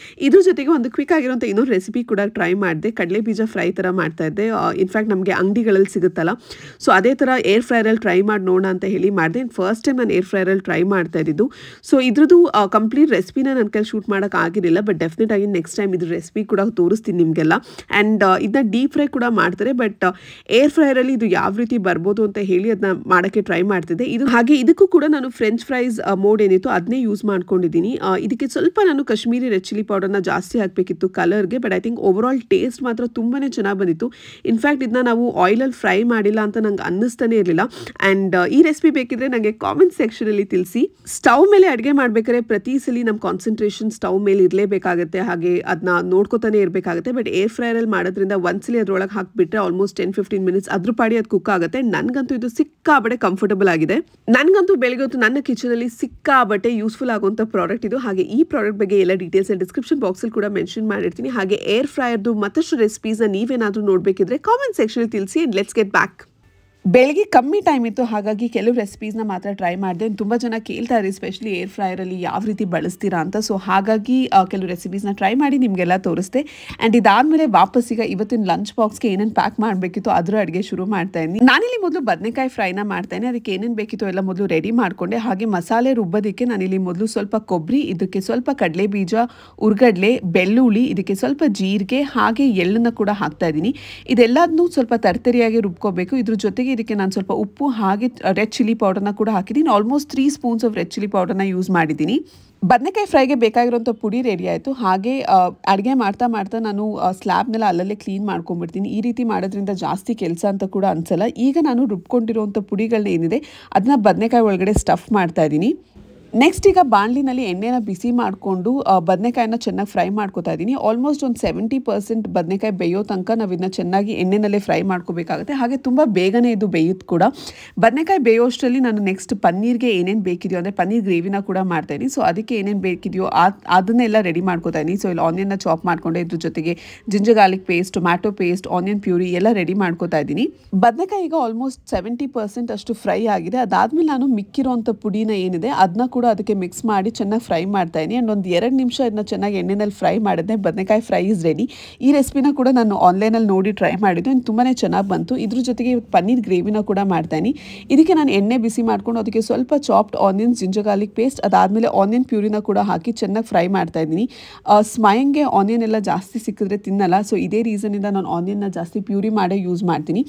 ಇದ್ರ ಜೊತೆಗೆ ಒಂದು ಕ್ವಿಕ್ ಆಗಿರೋಂಥ ಇನ್ನೊಂದು ರೆಸಿಪಿ ಕೂಡ ಟ್ರೈ ಮಾಡಿದೆ. ಕಡಲೆ ಬೀಜ ಫ್ರೈ ಥರ ಮಾಡ್ತಾ ಇದ್ದೆ. ಇನ್ಫ್ಯಾಕ್ಟ್ ನಮಗೆ ಅಂಗಡಿಗಳಲ್ಲಿ ಸಿಗುತ್ತಲ್ಲ, ಸೊ ಅದೇ ಥರ ಏರ್ ಫ್ರೈಯರಲ್ಲಿ ಟ್ರೈ ಮಾಡಿ ನೋಡೋಣ ಅಂತ ಹೇಳಿ ಮಾಡಿದೆ. ಫಸ್ಟ್ ಟೈಮ್ ನಾನು ಏರ್ ಫ್ರೈಯರಲ್ಲಿ ಟ್ರೈ ಮಾಡ್ತಾ ಇದ್ದಿದ್ದು. ಸೊ ಇದ್ರದ್ದು ಕಂಪ್ಲೀಟ್ ರೆಸಿಪಿನ ನನ್ನ ಕೈಲಿ ಶೂಟ್ ಮಾಡೋಕ್ಕಾಗಿರಲಿಲ್ಲ. ಬಟ್ ಡೆಫಿನೆಟ್ ಆಗಿ ನೆಕ್ಸ್ಟ್ ಟೈಮ್ ಇದ್ರ ರೆಸಿಪಿ ಕೂಡ ತೋರಿಸ್ತೀನಿ ನಿಮಗೆಲ್ಲ. ಆ್ಯಂಡ್ ಇದನ್ನ ಡೀಪ್ ಫ್ರೈ ಕೂಡ ಮಾಡ್ತಾರೆ. ಬಟ್ ಏರ್ ಫ್ರೈಯರಲ್ಲಿ ಇದು ಯಾವ ರೀತಿ ಬರ್ಬೋದು ಅಂತ ಹೇಳಿ ಅದನ್ನ ಮಾಡೋಕ್ಕೆ ಟ್ರೈ ಮಾಡ್ತಿದ್ದೆ. ಇದು ಹಾಗೆ ಇದಕ್ಕೂ ಕೂಡ ನಾನು ಫ್ರೆಂಚ್ ಫ್ರೈಸ್ ಮೋಡ್ ಏನಿತ್ತು ಅದನ್ನೇ ಯೂಸ್ ಮಾಡ್ಕೊಂಡಿದ್ದೀನಿ. ಇದಕ್ಕೆ ಸ್ವಲ್ಪ ನಾನು ಕಾಶ್ಮೀರಿ ರೆಡ್ ಚಿಲ್ಲಿ ಪೌಡರ್ನ ಜಾಸ್ತಿ ಹಾಕಬೇಕಿತ್ತು ಕಲರ್ಗೆ. But I think overall taste ಮಾತ್ರ ತುಂಬಾ ಚೆನ್ನಾಗಿ ಬಂದಿತ್ತು. ಇನ್ಫ್ಯಾಕ್ಟ್ ಇದನ್ನ ನಾವು ಆಯಿಲಲ್ಲಿ ಫ್ರೈ ಮಾಡಿಲ್ಲ ಅಂತ ನಂಗೆ ಅನ್ನಿಸ್ತಾನೆ ಇರಲಿಲ್ಲ. ಆ್ಯಂಡ್ ಈ ರೆಸಿಪಿ ಬೇಕಿದ್ರೆ ನನಗೆ ಕಾಮೆಂಟ್ ಸೆಕ್ಷನಲ್ಲಿ ತಿಳಿಸಿ. ಸ್ಟವ್ ಮೇಲೆ ಅಡುಗೆ ಮಾಡಬೇಕಾದ್ರೆ ಪ್ರತಿ ಸಲ ನಮ್ಮ ಕಾನ್ಸಂಟ್ರೇಷನ್ ಸ್ಟವ್ ಮೇಲೆ ಇರಲೇಬೇಕಾಗುತ್ತೆ, ಹಾಗೆ ಅದನ್ನ ನೋಡ್ಕೋತಾನೆ ಇರಬೇಕಾಗುತ್ತೆ. ಬಟ್ ಏರ್ ಫ್ರೈಯರಲ್ಲಿ ಮಾಡೋದ್ರಿಂದ ಒಂದ್ಸಲಿ ಅದ್ರೊಳಗೆ ಹಾಕಿಬಿಟ್ರೆ ಆಲ್ಮೋಸ್ಟ್ 10-15 ಮಿನಿಟ್ಸ್ ಅದ್ರ ಪಾಡಿ ಅದು ಕುಕ್ ಆಗುತ್ತೆ. ನನಗಂತೂ ಇದು ಸಿಕ್ಕಾಬಟ್ಟೆ ಕಂಫರ್ಟಬಲ್ ಆಗಿದೆ. ನನಗಂತೂ ಬೆಳಗ್ಗೆ ಹೊತ್ತು ನನ್ನ ಕಿಚನಲ್ಲಿ ಸಿಕ್ಕಾಬಟ್ಟೆ ಯೂಸ್ಫುಲ್ ಆಗುವಂಥ ಪ್ರಾಡಕ್ಟ್ ಇದು. ಹಾಗೆ ಈ ಪ್ರಾಡಕ್ಟ್ ಬಗ್ಗೆ ಎಲ್ಲ ಡೀಟೇಲ್ಸ್ ಡಿಸ್ಕ್ರಿಪ್ಷನ್ ಬಾಕ್ಸಲ್ಲಿ ಕೂಡ ಮೆನ್ಷನ್ ಮಾಡಿರ್ತೀನಿ. ಹಾಗೆ ಏರ್ ಫ್ರೈಯರ್ದು ಮತ್ತಷ್ಟು ರೆಸಿಪೀಸ್ನ ನೀವೇನಾದರೂ ನೋಡಬೇಕಿದ್ರೆ ಕಾಮೆಂಟ್ ಸೆಕ್ಷನಲ್ಲಿ ತಿಳಿಸಿ. And let's get back. ಬೆಳಗ್ಗೆ ಕಮ್ಮಿ ಟೈಮ್ ಇತ್ತು, ಹಾಗಾಗಿ ಕೆಲವು ರೆಸಿಪೀಸ್ನ ಮಾತ್ರ ಟ್ರೈ ಮಾಡಿದೆ. ತುಂಬ ಜನ ಕೇಳ್ತಾ ಇರಿ ಸ್ಪೆಷಲಿ ಏರ್ ಫ್ರೈಯರಲ್ಲಿ ಯಾವ ರೀತಿ ಬಳಸ್ತೀರಾ ಅಂತ. ಸೊ ಹಾಗಾಗಿ ಕೆಲವು ರೆಸಿಪೀಸ್ನ ಟ್ರೈ ಮಾಡಿ ನಿಮಗೆಲ್ಲ ತೋರಿಸ್ದೆ. ಆ್ಯಂಡ್ ಇದಾದಮೇಲೆ ವಾಪಸ್ ಈಗ ಇವತ್ತಿನ ಲಂಚ್ ಬಾಕ್ಸ್ಗೆ ಏನೇನು ಪ್ಯಾಕ್ ಮಾಡಬೇಕಿತ್ತು ಅದರ ಅಡುಗೆ ಶುರು ಮಾಡ್ತಾ ಇದ್ದೀನಿ. ನಾನಿಲ್ಲಿ ಮೊದಲು ಬದನೆಕಾಯಿ ಫ್ರೈನ ಮಾಡ್ತಾಯಿನಿ. ಅದಕ್ಕೆ ಏನೇನು ಬೇಕಿತ್ತು ಎಲ್ಲ ಮೊದಲು ರೆಡಿ ಮಾಡಿಕೊಂಡೆ. ಹಾಗೆ ಮಸಾಲೆ ರುಬ್ಬೋದಕ್ಕೆ ನಾನಿಲ್ಲಿ ಮೊದಲು ಸ್ವಲ್ಪ ಕೊಬ್ಬರಿ, ಇದಕ್ಕೆ ಸ್ವಲ್ಪ ಕಡಲೆ ಬೀಜ, ಉರ್ಗಡ್ಲೆ, ಬೆಳ್ಳುಳ್ಳಿ, ಇದಕ್ಕೆ ಸ್ವಲ್ಪ ಜೀರಿಗೆ ಹಾಗೆ ಎಳ್ಳನ್ನು ಕೂಡ ಹಾಕ್ತಾ ಇದ್ದೀನಿ. ಇದೆಲ್ಲದನ್ನೂ ಸ್ವಲ್ಪ ತರ್ತರಿಯಾಗಿ ರುಬ್ಕೋಬೇಕು. ಇದ್ರ ಜೊತೆಗೆ ಇದಕ್ಕೆ ನಾನು ಸ್ವಲ್ಪ ಉಪ್ಪು ಹಾಗೆ ರೆಡ್ ಚಿಲ್ಲಿ ಪೌಡರ್ನ ಕೂಡ ಹಾಕಿದ್ದೀನಿ. Almost 3 spoons of red chilli ಪೌಡರ್ನ ಯೂಸ್ ಮಾಡಿದ್ದೀನಿ. ಬದನೆಕಾಯಿ ಫ್ರೈಗೆ ಬೇಕಾಗಿರೋಂಥ ಪುಡಿ ರೆಡಿ ಆಯಿತು. ಹಾಗೆ ಅಡುಗೆ ಮಾಡ್ತಾ ಮಾಡ್ತಾ ನಾನು ಸ್ಲ್ಯಾಬ್ನೆಲ್ಲ ಅಲ್ಲಲ್ಲೇ ಕ್ಲೀನ್ ಮಾಡ್ಕೊಂಡ್ಬಿಡ್ತೀನಿ. ಈ ರೀತಿ ಮಾಡೋದ್ರಿಂದ ಜಾಸ್ತಿ ಕೆಲಸ ಅಂತ ಕೂಡ ಅನಿಸಲ್ಲ. ಈಗ ನಾನು ರುಬ್ಕೊಂಡಿರೋಂಥ ಪುಡಿಗಳನ್ನ ಏನಿದೆ ಅದನ್ನ ಬದನೆಕಾಯಿ ಒಳಗಡೆ ಸ್ಟಫ್ ಮಾಡ್ತಾ ಇದ್ದೀನಿ. ನೆಕ್ಸ್ಟ್ ಈಗ ಬಾಣಲಿನಲ್ಲಿ ಎಣ್ಣೆನ ಬಿಸಿ ಮಾಡಿಕೊಂಡು ಬದನೆಕಾಯಿನ ಚೆನ್ನಾಗಿ ಫ್ರೈ ಮಾಡ್ಕೋತಾ ಇದ್ದೀನಿ. ಆಲ್ಮೋಸ್ಟ್ ಒಂದು 70% ಬದನೆಕಾಯಿ ಬೇಯೋ ತನಕ ನಾವು ಇದನ್ನ ಚೆನ್ನಾಗಿ ಎಣ್ಣೆನಲ್ಲೇ ಫ್ರೈ ಮಾಡ್ಕೋಬೇಕಾಗುತ್ತೆ. ಹಾಗೆ ತುಂಬ ಬೇಗನೆ ಇದು ಬೇಯುತ್ತೆ ಕೂಡ. ಬದನೆಕಾಯಿ ಬೇಯೋಷ್ಟರಲ್ಲಿ ನಾನು ನೆಕ್ಸ್ಟ್ ಪನ್ನೀರ್ಗೆ ಏನೇನು ಬೇಕಿದೆಯೋ ಅಂದರೆ ಪನ್ನೀರ್ ಗ್ರೇವಿನ ಕೂಡ ಮಾಡ್ತಾಯಿದ್ದೀನಿ. ಸೊ ಅದಕ್ಕೆ ಏನೇನು ಬೇಕಿದೆಯೋ ಅದನ್ನೆಲ್ಲ ರೆಡಿ ಮಾಡ್ಕೋತಾ ಇದ್ದೀನಿ. ಸೊ ಇಲ್ಲಿ ಆನಿಯನ್ನ ಚಾಪ್ ಮಾಡ್ಕೊಂಡೆ, ಇದ್ರ ಜೊತೆಗೆ ginger garlic paste, tomato paste, onion puree ಎಲ್ಲ ರೆಡಿ ಮಾಡ್ಕೋತಾ ಇದ್ದೀನಿ. ಬದನೆಕಾಯಿ ಈಗ ಆಲ್ಮೋಸ್ಟ್ 70% ಅಷ್ಟು ಫ್ರೈ ಆಗಿದೆ. ಅದಾದಮೇಲೆ ನಾನು ಮಿಕ್ಕಿರೋಂಥ ಪುಡಿನ ಏನಿದೆ ಅದನ್ನ ಕೂಡ ಅದಕ್ಕೆ ಮಿಕ್ಸ್ ಮಾಡಿ ಚೆನ್ನಾಗಿ ಫ್ರೈ ಮಾಡ್ತಾ ಇದ್ದೀನಿ. ಆ್ಯಂಡ್ ಒಂದು 2 ನಿಮಿಷ ಇದನ್ನ ಚೆನ್ನಾಗಿ ಎಣ್ಣೆನಲ್ಲಿ ಫ್ರೈ ಮಾಡಿದ್ರೆ ಬದನೆಕಾಯಿ ಫ್ರೈ ಇಸ್ ರೆಡಿ. ಈ ರೆಸಿಪಿನ ಕೂಡ ನಾನು ಆನ್ಲೈನಲ್ಲಿ ನೋಡಿ ಟ್ರೈ ಮಾಡಿದ್ದು, ತುಂಬಾ ಚೆನ್ನಾಗಿ ಬಂತು. ಇದ್ರ ಜೊತೆಗೆ ಪನ್ನೀರ್ ಗ್ರೇವಿನ ಕೂಡ ಮಾಡ್ತಾಯಿನಿ. ಇದಕ್ಕೆ ನಾನು ಎಣ್ಣೆ ಬಿಸಿ ಮಾಡ್ಕೊಂಡು ಅದಕ್ಕೆ ಸ್ವಲ್ಪ chopped onions, ginger garlic paste, ಅದಾದಮೇಲೆ ಆನಿಯನ್ ಪ್ಯೂರಿನ ಕೂಡ ಹಾಕಿ ಚೆನ್ನಾಗಿ ಫ್ರೈ ಮಾಡ್ತಾ ಇದ್ದೀನಿ. ಸ್ಮೈಂಗೆ ಆನಿಯನ್ ಎಲ್ಲ ಜಾಸ್ತಿ ಸಿಕ್ಕಿದ್ರೆ ತಿನ್ನಲ್ಲ. ಸೊ ಇದೇ ರೀಸನಿಂದ ನಾನು ಆನಿಯನ್ನ ಜಾಸ್ತಿ ಪ್ಯೂರಿ ಮಾಡೇ ಯೂಸ್ ಮಾಡ್ತೀನಿ.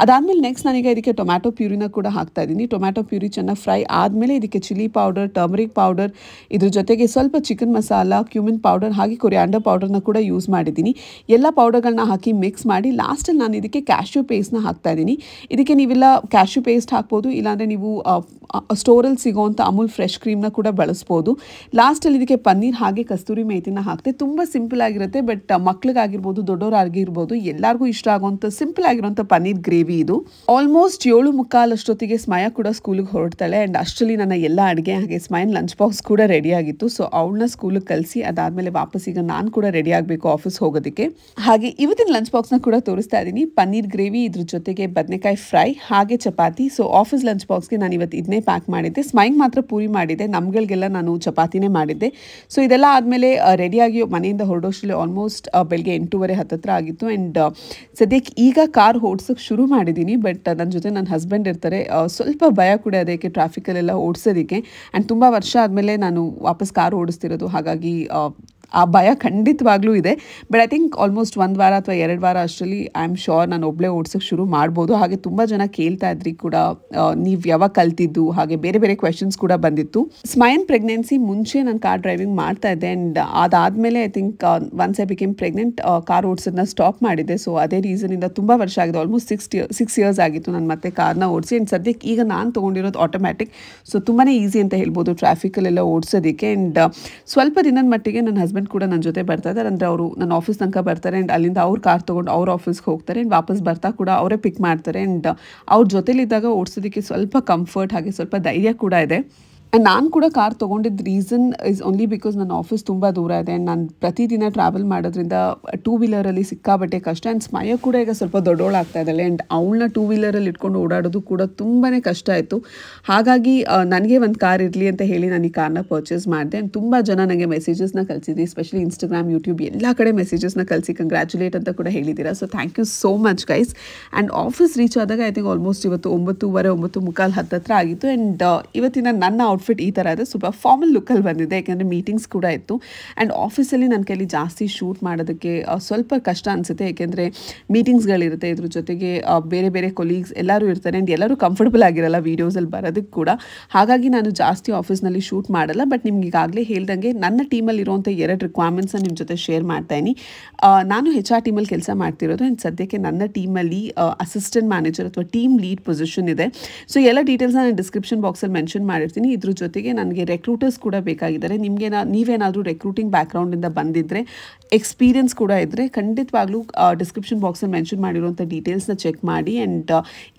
ಅದಾದಮೇಲೆ ನೆಕ್ಸ್ಟ್ ನಾನೀಗ ಇದಕ್ಕೆ ಟೊಮ್ಯಾಟೊ ಪ್ಯೂರಿನ ಕೂಡ ಹಾಕ್ತಾ ಇದ್ದೀನಿ. ಟೊಮ್ಯಾಟೊ ಪ್ಯೂರಿ ಚೆನ್ನಾಗಿ ಫ್ರೈ ಆದಮೇಲೆ ಇದಕ್ಕೆ ಚಿಲ್ಲಿ ಪೌಡರ್, ಟರ್ಮರಿಕ್ ಪೌಡರ್, ಇದ್ರ ಜೊತೆಗೆ ಸ್ವಲ್ಪ ಚಿಕನ್ ಮಸಾಲ, ಕ್ಯೂಮಿನ್ ಪೌಡರ್ ಹಾಗೆ ಕೊರಿಯಾಂಡರ್ ಪೌಡರ್ನ ಕೂಡ ಯೂಸ್ ಮಾಡಿದ್ದೀನಿ. ಎಲ್ಲ ಪೌಡರ್ಗಳನ್ನ ಹಾಕಿ ಮಿಕ್ಸ್ ಮಾಡಿ ಲಾಸ್ಟಲ್ಲಿ ನಾನು ಇದಕ್ಕೆ ಕ್ಯಾಶ್ಯೂ ಪೇಸ್ಟ್ನ ಹಾಕ್ತಾ ಇದ್ದೀನಿ. ಇದಕ್ಕೆ ನೀವೆಲ್ಲ ಕ್ಯಾಶ್ಯೂ ಪೇಸ್ಟ್ ಹಾಕ್ಬೋದು, ಇಲ್ಲಾಂದರೆ ನೀವು ಸ್ಟೋರಲ್ಲಿ ಸಿಗೋವಂಥ ಅಮೂಲ್ ಫ್ರೆಶ್ ಕ್ರೀಮ್ನ ಕೂಡ ಬಳಸ್ಬೋದು. ಲಾಸ್ಟಲ್ಲಿ ಇದಕ್ಕೆ ಪನ್ನೀರ್ ಹಾಗೆ ಕಸ್ತೂರಿ ಮೇಥಿನ ಹಾಕ್ತೆ. ತುಂಬ ಸಿಂಪಲ್ ಆಗಿರುತ್ತೆ, ಬಟ್ ಮಕ್ಳಿಗಾಗಿರ್ಬೋದು ದೊಡ್ಡವರಾಗಿರ್ಬೋದು ಎಲ್ಲರಿಗೂ ಇಷ್ಟ ಆಗುವಂಥ ಸಿಂಪಲ್ ಆಗಿರುವಂಥ ಪನ್ನೀರ್ ಗ್ರೇವಿ ಇದು. ಆಲ್ಮೋಸ್ಟ್ 7:45 ಅಷ್ಟೊತ್ತಿಗೆ ಸ್ಮಯ ಕೂಡ ಸ್ಕೂಲಿಗೆ ಹೊರಡ್ತಾಳೆ. ಆ್ಯಂಡ್ ಅಷ್ಟರಲ್ಲಿ ನನ್ನ ಎಲ್ಲ ಅಡುಗೆ ಹಾಗೆ ಸ್ಮೈನ್ ಲಂಚ್ ಬಾಕ್ಸ್ ಕೂಡ ರೆಡಿ ಆಗಿತ್ತು. ಸೊ ಅವಳನ್ನ ಸ್ಕೂಲಿಗೆ ಕಳಿಸಿ ಅದಾದಮೇಲೆ ವಾಪಸ್ ಈಗ ನಾನು ಕೂಡ ರೆಡಿ ಆಗಬೇಕು ಆಫೀಸ್ ಹೋಗೋದಕ್ಕೆ. ಹಾಗೆ ಇವತ್ತಿನ ಲಂಚ್ ಬಾಕ್ಸ್ನ ಕೂಡ ತೋರಿಸ್ತಾ ಇದ್ದೀನಿ. ಪನ್ನೀರ್ ಗ್ರೇವಿ, ಇದ್ರ ಜೊತೆಗೆ ಬದನೆಕಾಯಿ ಫ್ರೈ ಹಾಗೆ ಚಪಾತಿ. ಸೊ ಆಫೀಸ್ ಲಂಚ್ ಬಾಕ್ಸ್ಗೆ ನಾನು ಇವತ್ತು ಇದನ್ನೇ ಪ್ಯಾಕ್ ಮಾಡಿದ್ದೆ. ಸ್ಮೈಂಗ್ ಮಾತ್ರ ಪೂರಿ ಮಾಡಿದ್ದೆ, ನಮ್ಗಳಿಗೆಲ್ಲ ನಾನು ಚಪಾತಿನೇ ಮಾಡಿದ್ದೆ. ಸೊ ಇದೆಲ್ಲ ಆದಮೇಲೆ ರೆಡಿಯಾಗಿ ಮನೆಯಿಂದ ಹೊರಡೋಷ್ಟರಲ್ಲಿ ಆಲ್ಮೋಸ್ಟ್ ಬೆಳಗ್ಗೆ 8:30 ಹತ್ತತ್ರ ಆಗಿತ್ತು. ಆ್ಯಂಡ್ ಸದ್ಯಕ್ಕೆ ಈಗ ಕಾರ್ ಓಡಿಸೋಕ್ಕೆ ಶುರು ಮಾಡಿದ್ದೀನಿ. ಬಟ್ ನನ್ನ ಜೊತೆ ನನ್ನ ಹಸ್ಬೆಂಡ್ ಇರ್ತಾರೆ. ಸ್ವಲ್ಪ ಭಯ ಕೂಡ ಅದಕ್ಕೆ ಟ್ರಾಫಿಕಲ್ಲೆಲ್ಲ ಓಡಿಸೋದಕ್ಕೆ. ಆ್ಯಂಡ್ ತುಂಬ ವರ್ಷ ಆದಮೇಲೆ ನಾನು ವಾಪಸ್ ಕಾರ್ ಓಡಿಸ್ತಿರೋದು, ಹಾಗಾಗಿ ಆ ಭಯ ಖಂಡಿತವಾಗ್ಲೂ ಇದೆ. ಬಟ್ ಐ ಥಿಂಕ್ ಆಲ್ಮೋಸ್ಟ್ 1 ವಾರ ಅಥವಾ 2 ವಾರ ಅಷ್ಟರಲ್ಲಿ ಐ ಆಮ್ ಶೋರ್ ನಾನು ಒಬ್ಬಳೇ ಓಡಿಸೋಕ್ಕೆ ಶುರು ಮಾಡ್ಬೋದು. ಹಾಗೆ ತುಂಬ ಜನ ಕೇಳ್ತಾ ಇದ್ರಿ ಕೂಡ, ನೀವು ಯಾವಾಗ ಕಲ್ತಿದ್ದು, ಹಾಗೆ ಬೇರೆ ಬೇರೆ ಕ್ವೆಶನ್ಸ್ ಕೂಡ ಬಂದಿತ್ತು. ಸ್ಮೈನ್ ಪ್ರೆಗ್ನೆನ್ಸಿ ಮುಂಚೆ ನಾನು ಕಾರ್ ಡ್ರೈವಿಂಗ್ ಮಾಡ್ತಾ ಇದ್ದೆ. ಆ್ಯಂಡ್ ಅದಾದಮೇಲೆ I think once I became pregnant car ಓಡಿಸೋದನ್ನ ಸ್ಟಾಪ್ ಮಾಡಿದ್ದೆ. ಸೊ ಅದೇ ರೀಸನಿಂದ ತುಂಬ ವರ್ಷ ಆಗಿದೆ, ಆಲ್ಮೋಸ್ಟ್ 6 ಇಯರ್ಸ್ ಆಗಿತ್ತು ನಾನು ಮತ್ತೆ ಕಾರ್ನ ಓಡಿಸಿ. ಆ್ಯಂಡ್ ಸದ್ಯಕ್ಕೆ ಈಗ ನಾನು ತೊಗೊಂಡಿರೋದು ಆಟೋಮ್ಯಾಟಿಕ್. ಸೊ ತುಂಬಾ ಈಸಿ ಅಂತ ಹೇಳ್ಬೋದು ಟ್ರಾಫಿಕಲ್ಲೆಲ್ಲ ಓಡಿಸೋದಕ್ಕೆ. ಆ್ಯಂಡ್ ಸ್ವಲ್ಪ ದಿನದ ಮಟ್ಟಿಗೆ ನನ್ನ ಹಸ್ಬೆಂಡ್ ಕೂಡ ನನ್ನ ಜೊತೆ ಬರ್ತಾ ಇದ್ದಾರೆ. ಅಂದರೆ ಅವರು ನನ್ನ ಆಫೀಸ್ ತನಕ ಬರ್ತಾರೆ. ಆ್ಯಂಡ್ ಅಲ್ಲಿಂದ ಅವ್ರ ಕಾರ್ ತೊಗೊಂಡು ಅವ್ರ ಆಫೀಸ್ಗೆ ಹೋಗ್ತಾರೆ. ಆ್ಯಂಡ್ ವಾಪಸ್ ಬರ್ತಾ ಕೂಡ ಅವರೇ ಪಿಕ್ ಮಾಡ್ತಾರೆ. ಆ್ಯಂಡ್ ಅವ್ರ ಜೊತೆಲಿದ್ದಾಗ ಓಡಿಸೋದಕ್ಕೆ ಸ್ವಲ್ಪ ಕಂಫರ್ಟ್ ಹಾಗೆ ಸ್ವಲ್ಪ ಧೈರ್ಯ ಕೂಡ ಇದೆ. ಆ್ಯಂಡ್ ನಾನು ಕೂಡ ಕಾರ್ ತೊಗೊಂಡಿದ್ದ ರೀಸನ್ ಇಸ್ ಓನ್ಲಿ ಬಿಕಾಸ್ ನನ್ನ ಆಫೀಸ್ ತುಂಬ ದೂರ ಇದೆ. ಆ್ಯಂಡ್ ನಾನು ಪ್ರತಿದಿನ ಟ್ರಾವೆಲ್ ಮಾಡೋದ್ರಿಂದ 2 ವೀಲರಲ್ಲಿ ಸಿಕ್ಕಾಬಟ್ಟೆ ಕಷ್ಟ. ಆ್ಯಂಡ್ ಸ್ಮಯ ಕೂಡ ಈಗ ಸ್ವಲ್ಪ ದೊಡ್ಡೋಳಾಗ್ತಾ ಇದ್ದಾಳೆ. ಆ್ಯಂಡ್ ಅವಳನ್ನ 2 ವೀಲರಲ್ಲಿ ಇಟ್ಕೊಂಡು ಓಡಾಡೋದು ಕೂಡ ತುಂಬಾ ಕಷ್ಟ ಆಯಿತು. ಹಾಗಾಗಿ ನನಗೆ ಒಂದು ಕಾರ್ ಇರಲಿ ಅಂತ ಹೇಳಿ ನಾನು ಈ ಕಾರ್ನ ಪರ್ಚೇಸ್ ಮಾಡಿದೆ. ಆ್ಯಂಡ್ ತುಂಬ ಜನ ನನಗೆ ಮೆಸೇಜಸ್ನ ಕಳಿಸಿದ್ರಿ, ಎಸ್ಪೆಷಲಿ ಇನ್ಸ್ಟಾಗ್ರಾಮ್, ಯೂಟ್ಯೂಬ್ ಎಲ್ಲ ಕಡೆ ಮೆಸೇಜಸ್ನ ಕಳಿಸಿ ಕಂಗ್ರ್ಯಾಚುಲೇಟ್ ಅಂತ ಕೂಡ ಹೇಳಿದ್ದೀರಾ. So thank you so much guys. And office reach ಆದಾಗ ಐ ಥಿಂಕ್ ಆಲ್ಮೋಸ್ಟ್ ಇವತ್ತು 9:30, 9:45 ಹತ್ತತ್ರ ಆಗಿತ್ತು. ಆ್ಯಂಡ್ ಇವತ್ತಿನ ನನ್ನ ಔಟ್ಫಿಟ್ ಈ ಥರ ಇದೆ, ಸ್ವಲ್ಪ ಫಾರ್ಮಲ್ ಲುಕ್ಕಲ್ಲಿ ಬಂದಿದೆ, ಯಾಕೆಂದರೆ ಮೀಟಿಂಗ್ಸ್ ಕೂಡ ಇತ್ತು. ಆ್ಯಂಡ್ ಆಫೀಸಲ್ಲಿ ನನ್ನ ಕೈಲಿ ಜಾಸ್ತಿ ಶೂಟ್ ಮಾಡೋದಕ್ಕೆ ಸ್ವಲ್ಪ ಕಷ್ಟ ಅನಿಸುತ್ತೆ, ಯಾಕೆಂದರೆ ಮೀಟಿಂಗ್ಸ್ಗಳಿರುತ್ತೆ, ಇದ್ರ ಜೊತೆಗೆ ಬೇರೆ ಬೇರೆ ಕೊಲೀಗ್ಸ್ ಎಲ್ಲರೂ ಇರ್ತಾರೆ. ಆ್ಯಂಡ್ ಎಲ್ಲರೂ ಕಂಫರ್ಟಬಲ್ ಆಗಿರಲ್ಲ ವೀಡಿಯೋಸಲ್ಲಿ ಬರೋದಕ್ಕೆ ಕೂಡ. ಹಾಗಾಗಿ ನಾನು ಜಾಸ್ತಿ ಆಫೀಸ್ನಲ್ಲಿ ಶೂಟ್ ಮಾಡಲ್ಲ. ಬಟ್ ನಿಮ್ಗೆ ಈಗಾಗಲೇ ಹೇಳ್ದಂಗೆ ನನ್ನ ಟೀಮಲ್ಲಿ ಇರುವಂಥ 2 ರಿಕ್ವೈರ್ಮೆಂಟ್ಸ್ನ ನಿಮ್ಮ ಜೊತೆ ಶೇರ್ ಮಾಡ್ತಾಯಿನಿ. ನಾನು HR ಟೀಮಲ್ಲಿ ಕೆಲಸ ಮಾಡ್ತಿರೋದು. ಆ್ಯಂಡ್ ಸದ್ಯಕ್ಕೆ ನನ್ನ ಟೀಮಲ್ಲಿ ಅಸಿಸ್ಟೆಂಟ್ ಮ್ಯಾನೇಜರ್ ಅಥವಾ ಟೀಮ್ ಲೀಡ್ ಪೊಸಿಷನ್ ಇದೆ. ಸೊ ಎಲ್ಲ ಡೀಟೇಲ್ಸ್ನ ನಾನು ಡಿಸ್ಕ್ರಿಪ್ಷನ್ ಬಾಕ್ಸಲ್ಲಿ ಮೆನ್ಷನ್ ಮಾಡಿರ್ತೀನಿ. ಇದ್ರ ಜೊತೆಗೆ ನನಗೆ ರೆಕ್ರೂಟರ್ಸ್ ಕೂಡ ಬೇಕಾಗಿದ್ದಾರೆ. ನೀವೇನಾದರೂ ರೆಕ್ರೂಟಿಂಗ್ ಬ್ಯಾಕ್ಗ್ರೌಂಡಿಂದ ಬಂದಿದ್ದರೆ, ಎಕ್ಸ್ಪೀರಿಯನ್ಸ್ ಕೂಡ ಇದ್ದರೆ ಖಂಡಿತವಾಗ್ಲೂ ಡಿಸ್ಕ್ರಿಪ್ಷನ್ ಬಾಕ್ಸಲ್ಲಿ ಮೆನ್ಷನ್ ಮಾಡಿರುವಂಥ ಡೀಟೇಲ್ಸ್ನ ಚೆಕ್ ಮಾಡಿ. ಆ್ಯಂಡ್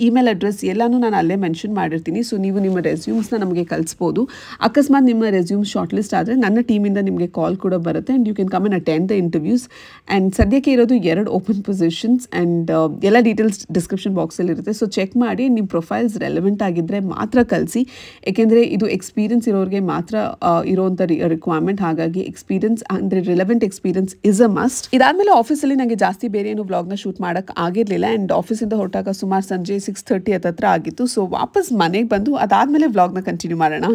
ಇಮೇಲ್ ಅಡ್ರೆಸ್ ಎಲ್ಲನೂ ನಾನು ಅಲ್ಲೇ ಮೆನ್ಷನ್ ಮಾಡಿರ್ತೀನಿ. ಸೊ ನೀವು ನಿಮ್ಮ ರೆಸ್ಯೂಮ್ಸ್ನ ನಮಗೆ ಕಳಿಸ್ಬೋದು. ಅಕಸ್ಮಾತ್ ನಿಮ್ಮ ರೆಸ್ಯೂಮ್ ಶಾರ್ಟ್ ಲಿಸ್ಟ್ ಆದರೆ ನನ್ನ ಟೀಮಿಂದ ನಿಮಗೆ ಕಾಲ್ ಕೂಡ ಬರುತ್ತೆ. And you can come and attend the interviews. And ಸದ್ಯಕ್ಕೆ ಇರೋದು 2 ಓಪನ್ ಪೊಸಿಷನ್ಸ್. ಆ್ಯಂಡ್ ಎಲ್ಲ ಡೀಟೇಲ್ಸ್ ಡಿಸ್ಕ್ರಿಪ್ಷನ್ ಬಾಕ್ಸಲ್ಲಿ ಇರುತ್ತೆ. ಸೊ ಚೆಕ್ ಮಾಡಿ, ನಿಮ್ಮ ಪ್ರೊಫೈಲ್ಸ್ ರೆಲೆವೆಂಟ್ ಆಗಿದ್ದರೆ ಮಾತ್ರ ಕಳಿಸಿ. ಏಕೆಂದರೆ ಇದು ಎಕ್ಸ್ಪೀರಿಯನ್ಸ್ ಇರೋರಿಗೆ ಮಾತ್ರ ಇರೋವಂಥ ರಿಕ್ವೈರ್ಮೆಂಟ್. ಹಾಗಾಗಿ ಎಕ್ಸ್ಪೀರಿಯನ್ಸ್ ಅಂದರೆ relevant experience is a must. ಇದಾದಮೇಲೆ ಆಫೀಸಲ್ಲಿ ನನಗೆ ಜಾಸ್ತಿ ಬೇರೆ ಏನು ವ್ಲಾಗ್ನ ಶೂಟ್ ಮಾಡೋಕ್ಕೆ ಆಗಿರಲಿಲ್ಲ. ಆ್ಯಂಡ್ ಆಫೀಸಿಂದ ಹೊರಟಾಗ ಸುಮಾರು ಸಂಜೆ 6:30 ಹತ್ತತ್ರ ಆಗಿತ್ತು. ಸೊ ವಾಪಸ್ ಮನೆಗೆ ಬಂದು ಅದಾದಮೇಲೆ ವ್ಲಾಗ್ನ ಕಂಟಿನ್ಯೂ ಮಾಡೋಣ.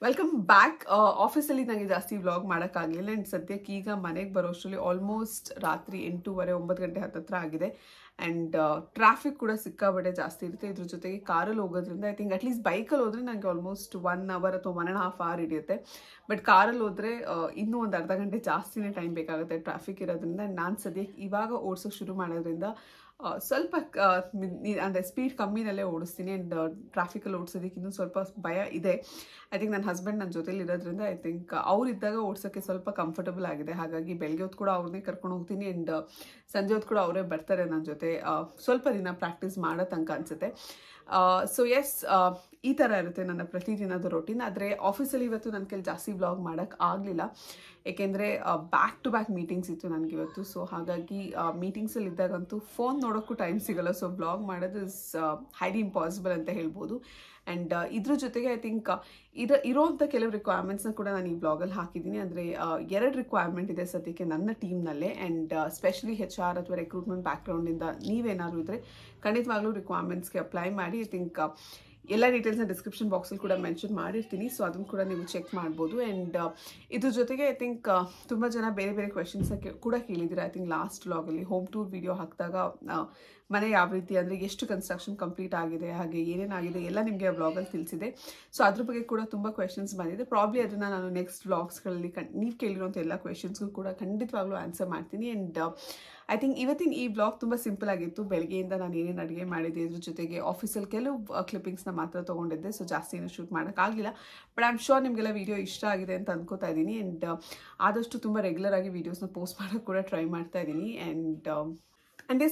Welcome back. ಆಫೀಸಲ್ಲಿ ನನಗೆ ಜಾಸ್ತಿ ವ್ಲಾಗ್ ಮಾಡೋಕ್ಕಾಗಲಿಲ್ಲ. ಆ್ಯಂಡ್ ಸದ್ಯಕ್ಕೆ ಈಗ ಮನೆಗೆ ಬರೋಷ್ಟರಲ್ಲಿ ಆಲ್ಮೋಸ್ಟ್ ರಾತ್ರಿ 8:30, 9 ಗಂಟೆ ಹತ್ತತ್ರ ಆಗಿದೆ. ಆ್ಯಂಡ್ ಟ್ರಾಫಿಕ್ ಕೂಡ ಸಿಕ್ಕಾಬಟ್ಟೆ ಜಾಸ್ತಿ ಇರುತ್ತೆ. ಇದ್ರ ಜೊತೆಗೆ ಕಾರಲ್ಲಿ ಹೋಗೋದ್ರಿಂದ ಐ ಥಿಂಕ್ ಅಟ್ಲೀಸ್ಟ್ ಬೈಕಲ್ಲಿ ಹೋದರೆ ನನಗೆ ಆಲ್ಮೋಸ್ಟ್ 1 ಅವರ್ ಅಥವಾ 1.5 ಅವರ್ ಹಿಡಿಯುತ್ತೆ. ಬಟ್ ಕಾರಲ್ಲಿ ಹೋದರೆ ಇನ್ನೂ ಒಂದು ಅರ್ಧ ಗಂಟೆ ಜಾಸ್ತಿನೇ ಟೈಮ್ ಬೇಕಾಗುತ್ತೆ ಟ್ರಾಫಿಕ್ ಇರೋದ್ರಿಂದ. ನಾನು ಸದ್ಯಕ್ಕೆ ಇವಾಗ ಓಡಿಸೋಕೆ ಶುರು ಮಾಡೋದ್ರಿಂದ ಸ್ವಲ್ಪ ಅಂದರೆ ಸ್ಪೀಡ್ ಕಮ್ಮಿನಲ್ಲೇ ಓಡಿಸ್ತೀನಿ. ಆ್ಯಂಡ್ ಟ್ರಾಫಿಕಲ್ಲಿ ಓಡಿಸೋದಕ್ಕೆ ಇನ್ನೂ ಸ್ವಲ್ಪ ಭಯ ಇದೆ. ಐ ಥಿಂಕ್ ನನ್ನ ಹಸ್ಬೆಂಡ್ ನನ್ನ ಜೊತೆಲಿ ಇರೋದ್ರಿಂದ ಐ ಥಿಂಕ್ ಅವರಿದ್ದಾಗ ಓಡಿಸೋಕ್ಕೆ ಸ್ವಲ್ಪ ಕಂಫರ್ಟಬಲ್ ಆಗಿದೆ. ಹಾಗಾಗಿ ಬೆಳಗ್ಗೆ ಹೊತ್ತು ಕೂಡ ಅವ್ರನ್ನೇ ಕರ್ಕೊಂಡು ಹೋಗ್ತೀನಿ. ಆ್ಯಂಡ್ ಸಂಜೆ ಹೊತ್ತು ಕೂಡ ಅವರೇ ಬರ್ತಾರೆ ನನ್ನ ಜೊತೆ, ಸ್ವಲ್ಪ ದಿನ ಪ್ರಾಕ್ಟೀಸ್ ಮಾಡೋ ತನಕ ಅನಿಸುತ್ತೆ. ಸೊ ಎಸ್, ಈ ಥರ ಇರುತ್ತೆ ನನ್ನ ಪ್ರತಿದಿನದ ರೊಟೀನ್. ಆದರೆ ಆಫೀಸಲ್ಲಿ ಇವತ್ತು ನನ್ನ ಕೈಲಿ ಜಾಸ್ತಿ ವ್ಲಾಗ್ ಮಾಡೋಕ್ಕೆ ಆಗಲಿಲ್ಲ, ಏಕೆಂದರೆ ಬ್ಯಾಕ್ ಟು ಬ್ಯಾಕ್ ಮೀಟಿಂಗ್ಸ್ ಇತ್ತು ನನಗಿವತ್ತು. ಸೊ ಹಾಗಾಗಿ ಮೀಟಿಂಗ್ಸಲ್ಲಿ ಇದ್ದಾಗಂತೂ ಫೋನ್ ನೋಡೋಕ್ಕೂ ಟೈಮ್ ಸಿಗೋಲ್ಲ. ಸೊ ವ್ಲಾಗ್ ಮಾಡೋದು ಇಸ್ ಹೈಲಿ ಇಂಪಾಸಿಬಲ್ ಅಂತ ಹೇಳ್ಬೋದು. ಆ್ಯಂಡ್ ಇದ್ರ ಜೊತೆಗೆ ಐ ಥಿಂಕ್ ಇರೋವಂಥ ಕೆಲವು ರಿಕ್ವೈರ್ಮೆಂಟ್ಸ್ನ ಕೂಡ ನಾನು ಈ ಬ್ಲಾಗಲ್ಲಿ ಹಾಕಿದ್ದೀನಿ. ಅಂದರೆ 2 ರಿಕ್ವೈರ್ಮೆಂಟ್ ಇದೆ ಸದ್ಯಕ್ಕೆ ನನ್ನ ಟೀಮ್ನಲ್ಲೇ. ಆ್ಯಂಡ್ ಸ್ಪೆಷಲಿ HR ಅಥವಾ ರೆಕ್ರೂಟ್ಮೆಂಟ್ ಬ್ಯಾಕ್ಗ್ರೌಂಡಿಂದ ನೀವೇನಾದ್ರು ಇದ್ದರೆ ಖಂಡಿತವಾಗ್ಲೂ ರಿಕ್ವೈರ್ಮೆಂಟ್ಸ್ಗೆ ಅಪ್ಲೈ ಮಾಡಿ. ಐ ಥಿಂಕ್ ಎಲ್ಲ ಡೀಟೇಲ್ಸ್ನ ಡಿಸ್ಕ್ರಿಪ್ಷನ್ ಬಾಕ್ಸಲ್ಲಿ ಕೂಡ ಮೆನ್ಷನ್ ಮಾಡಿರ್ತೀನಿ. ಸೊ ಅದನ್ನು ಕೂಡ ನೀವು ಚೆಕ್ ಮಾಡ್ಬೋದು. ಆ್ಯಂಡ್ ಇದ್ರ ಜೊತೆಗೆ ಐ ಥಿಂಕ್ ತುಂಬ ಜನ ಬೇರೆ ಬೇರೆ ಕ್ವೆಶನ್ಸ್ ಕೂಡ ಕೇಳಿದ್ದೀರಾ. ಐ ಥಿಂಕ್ ಲಾಸ್ಟ್ ವ್ಲಾಗಲ್ಲಿ ಹೋಮ್ ಟೂರ್ ವಿಡಿಯೋ ಹಾಕಿದಾಗ ಮನೆ ಯಾವ ರೀತಿ ಅಂದರೆ ಎಷ್ಟು ಕನ್ಸ್ಟ್ರಕ್ಷನ್ ಕಂಪ್ಲೀಟ್ ಆಗಿದೆ, ಹಾಗೆ ಏನೇನಾಗಿದೆ ಎಲ್ಲ ನಿಮಗೆ ಆ ವ್ಲಾಗಲ್ಲಿ ತಿಳಿಸಿದೆ. ಸೊ ಅದ್ರ ಬಗ್ಗೆ ಕೂಡ ತುಂಬ ಕ್ವೆಶನ್ಸ್ ಬಂದಿದೆ. ಪ್ರಾಬ್ಲಿ ಅದನ್ನು ನಾನು ನೆಕ್ಸ್ಟ್ ವ್ಲಾಗ್ಸ್ಗಳಲ್ಲಿ ನೀವು ಕೇಳಿರೋಂಥ ಎಲ್ಲ ಕ್ವೆಶನ್ಸ್ಗೂ ಕೂಡ ಖಂಡಿತವಾಗ್ಲೂ ಆನ್ಸರ್ ಮಾಡ್ತೀನಿ. ಆ್ಯಂಡ್ ಐ ಥಿಂಕ್ ಇವತ್ತಿನ ಈ ವ್ಲಾಗ್ ತುಂಬ ಸಿಂಪಲ್ ಆಗಿತ್ತು. ಬೆಳಗ್ಗೆಯಿಂದ ನಾನು ಏನೇನು ಅಡುಗೆ ಮಾಡಿದ್ದೆ, ಇದ್ರ ಜೊತೆಗೆ ಆಫೀಸಲ್ಲಿ ಕೆಲವು ಕ್ಲಿಪ್ಪಿಂಗ್ಸ್ನ ಮಾತ್ರ ತೊಗೊಂಡಿದ್ದೆ. ಸೊ ಜಾಸ್ತಿ ಏನು ಶೂಟ್ ಮಾಡೋಕ್ಕಾಗಲಿಲ್ಲ. ಬಟ್ ಐ ಆಮ್ ಶೋರ್ ನಿಮಗೆಲ್ಲ ವೀಡಿಯೋ ಇಷ್ಟ ಆಗಿದೆ ಅಂತ ಅನ್ಕೋತಾ ಇದ್ದೀನಿ. ಆ್ಯಂಡ್ ಆದಷ್ಟು ತುಂಬ ರೆಗ್ಯುಲರ್ ಆಗಿ ವೀಡಿಯೋಸ್ನ ಪೋಸ್ಟ್ ಮಾಡೋಕ್ಕೆ ಕೂಡ ಟ್ರೈ ಮಾಡ್ತಾ ಇದ್ದೀನಿ. ಆ್ಯಂಡ್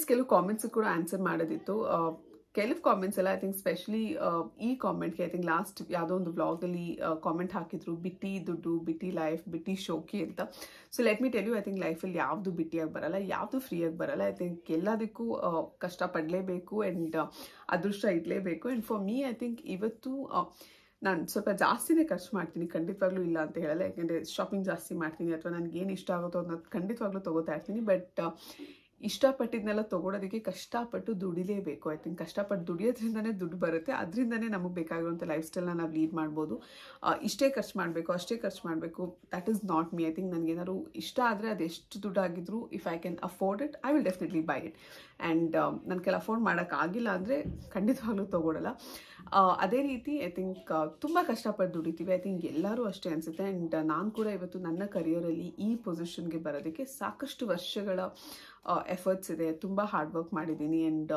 ಕೆಲವು ಕಾಮೆಂಟ್ಸ್ ಕೂಡ ಆನ್ಸರ್ ಮಾಡೋದಿತ್ತು. ಕೆಲವು ಕಾಮೆಂಟ್ಸ್ ಎಲ್ಲ ಐ ಥಿಂಕ್ ಸ್ಪೆಷಲಿ ಈ ಕಾಮೆಂಟ್ಗೆ ಐ ಥಿಂಕ್ ಲಾಸ್ಟ್ ಯಾವುದೋ ಒಂದು ವ್ಲಾಗಲ್ಲಿ ಕಾಮೆಂಟ್ ಹಾಕಿದ್ರು, ಬಿಟ್ಟಿ ದುಡ್ಡು, ಬಿಟ್ಟಿ ಲೈಫ್, ಬಿಟ್ಟಿ ಶೋಕಿ ಅಂತ. So let me tell you, I think ಲೈಫಲ್ಲಿ ಯಾವುದು ಬಿಟ್ಟಿಯಾಗಿ ಬರಲ್ಲ, ಯಾವುದು ಫ್ರೀಯಾಗಿ ಬರಲ್ಲ. ಐ ಥಿಂಕ್ ಎಲ್ಲದಕ್ಕೂ ಕಷ್ಟಪಡಲೇಬೇಕು ಆ್ಯಂಡ್ ಅದೃಷ್ಟ ಇಡಲೇಬೇಕು. And for me I think ಇವತ್ತು ನಾನು ಸ್ವಲ್ಪ ಜಾಸ್ತಿನೇ ಖರ್ಚು ಮಾಡ್ತೀನಿ, ಖಂಡಿತವಾಗ್ಲೂ ಇಲ್ಲ ಅಂತ ಹೇಳಲ್ಲ. ಯಾಕೆಂದರೆ ಶಾಪಿಂಗ್ ಜಾಸ್ತಿ ಮಾಡ್ತೀನಿ ಅಥವಾ ನನಗೇನು ಇಷ್ಟ ಆಗುತ್ತೋ ಅನ್ನೋದು ಖಂಡಿತವಾಗ್ಲೂ ತೊಗೋತಾ ಇರ್ತೀನಿ. ಬಟ್ ಇಷ್ಟಪಟ್ಟಿದ್ನೆಲ್ಲ ತೊಗೊಳೋದಕ್ಕೆ ಕಷ್ಟಪಟ್ಟು ದುಡಿಲೇಬೇಕು. ಐ ಥಿಂಕ್ ಕಷ್ಟಪಟ್ಟು ದುಡಿಯೋದ್ರಿಂದನೇ ದುಡ್ಡು ಬರುತ್ತೆ, ಅದರಿಂದನೇ ನಮಗೆ ಬೇಕಾಗಿರುವಂಥ ಲೈಫ್ ಸ್ಟೈಲ್ನ ನಾವು ಲೀಡ್ ಮಾಡ್ಬೋದು. ಇಷ್ಟೇ ಖರ್ಚು ಮಾಡಬೇಕು, ಅಷ್ಟೇ ಖರ್ಚು ಮಾಡಬೇಕು, that is not me. I think ನನಗೇನಾದ್ರು ಇಷ್ಟ ಆದರೆ ಅದು ಎಷ್ಟು ದುಡ್ಡಾಗಿದ್ರು, if I can afford it, I will definitely buy it. And ನನ್ನ ಕೆಲ ಅಫೋರ್ಡ್ ಮಾಡೋಕ್ಕಾಗಿಲ್ಲ ಅಂದರೆ ಖಂಡಿತವಾಗ್ಲೂ ತೊಗೊಳಲ್ಲ. ಅದೇ ರೀತಿ ಐ ಥಿಂಕ್ ತುಂಬ ಕಷ್ಟಪಟ್ಟು ದುಡಿತೀವಿ. ಐ ಥಿಂಕ್ ಎಲ್ಲರೂ ಅಷ್ಟೇ ಅನಿಸುತ್ತೆ. ಆ್ಯಂಡ್ ನಾನು ಕೂಡ ಇವತ್ತು ನನ್ನ ಕರಿಯರಲ್ಲಿ ಈ ಪೊಸಿಷನ್ಗೆ ಬರೋದಕ್ಕೆ ಸಾಕಷ್ಟು ವರ್ಷಗಳ ಎಫರ್ಟ್ಸ್ ಇದೆ, ತುಂಬ ಹಾರ್ಡ್ ವರ್ಕ್ ಮಾಡಿದ್ದೀನಿ. ಆ್ಯಂಡ್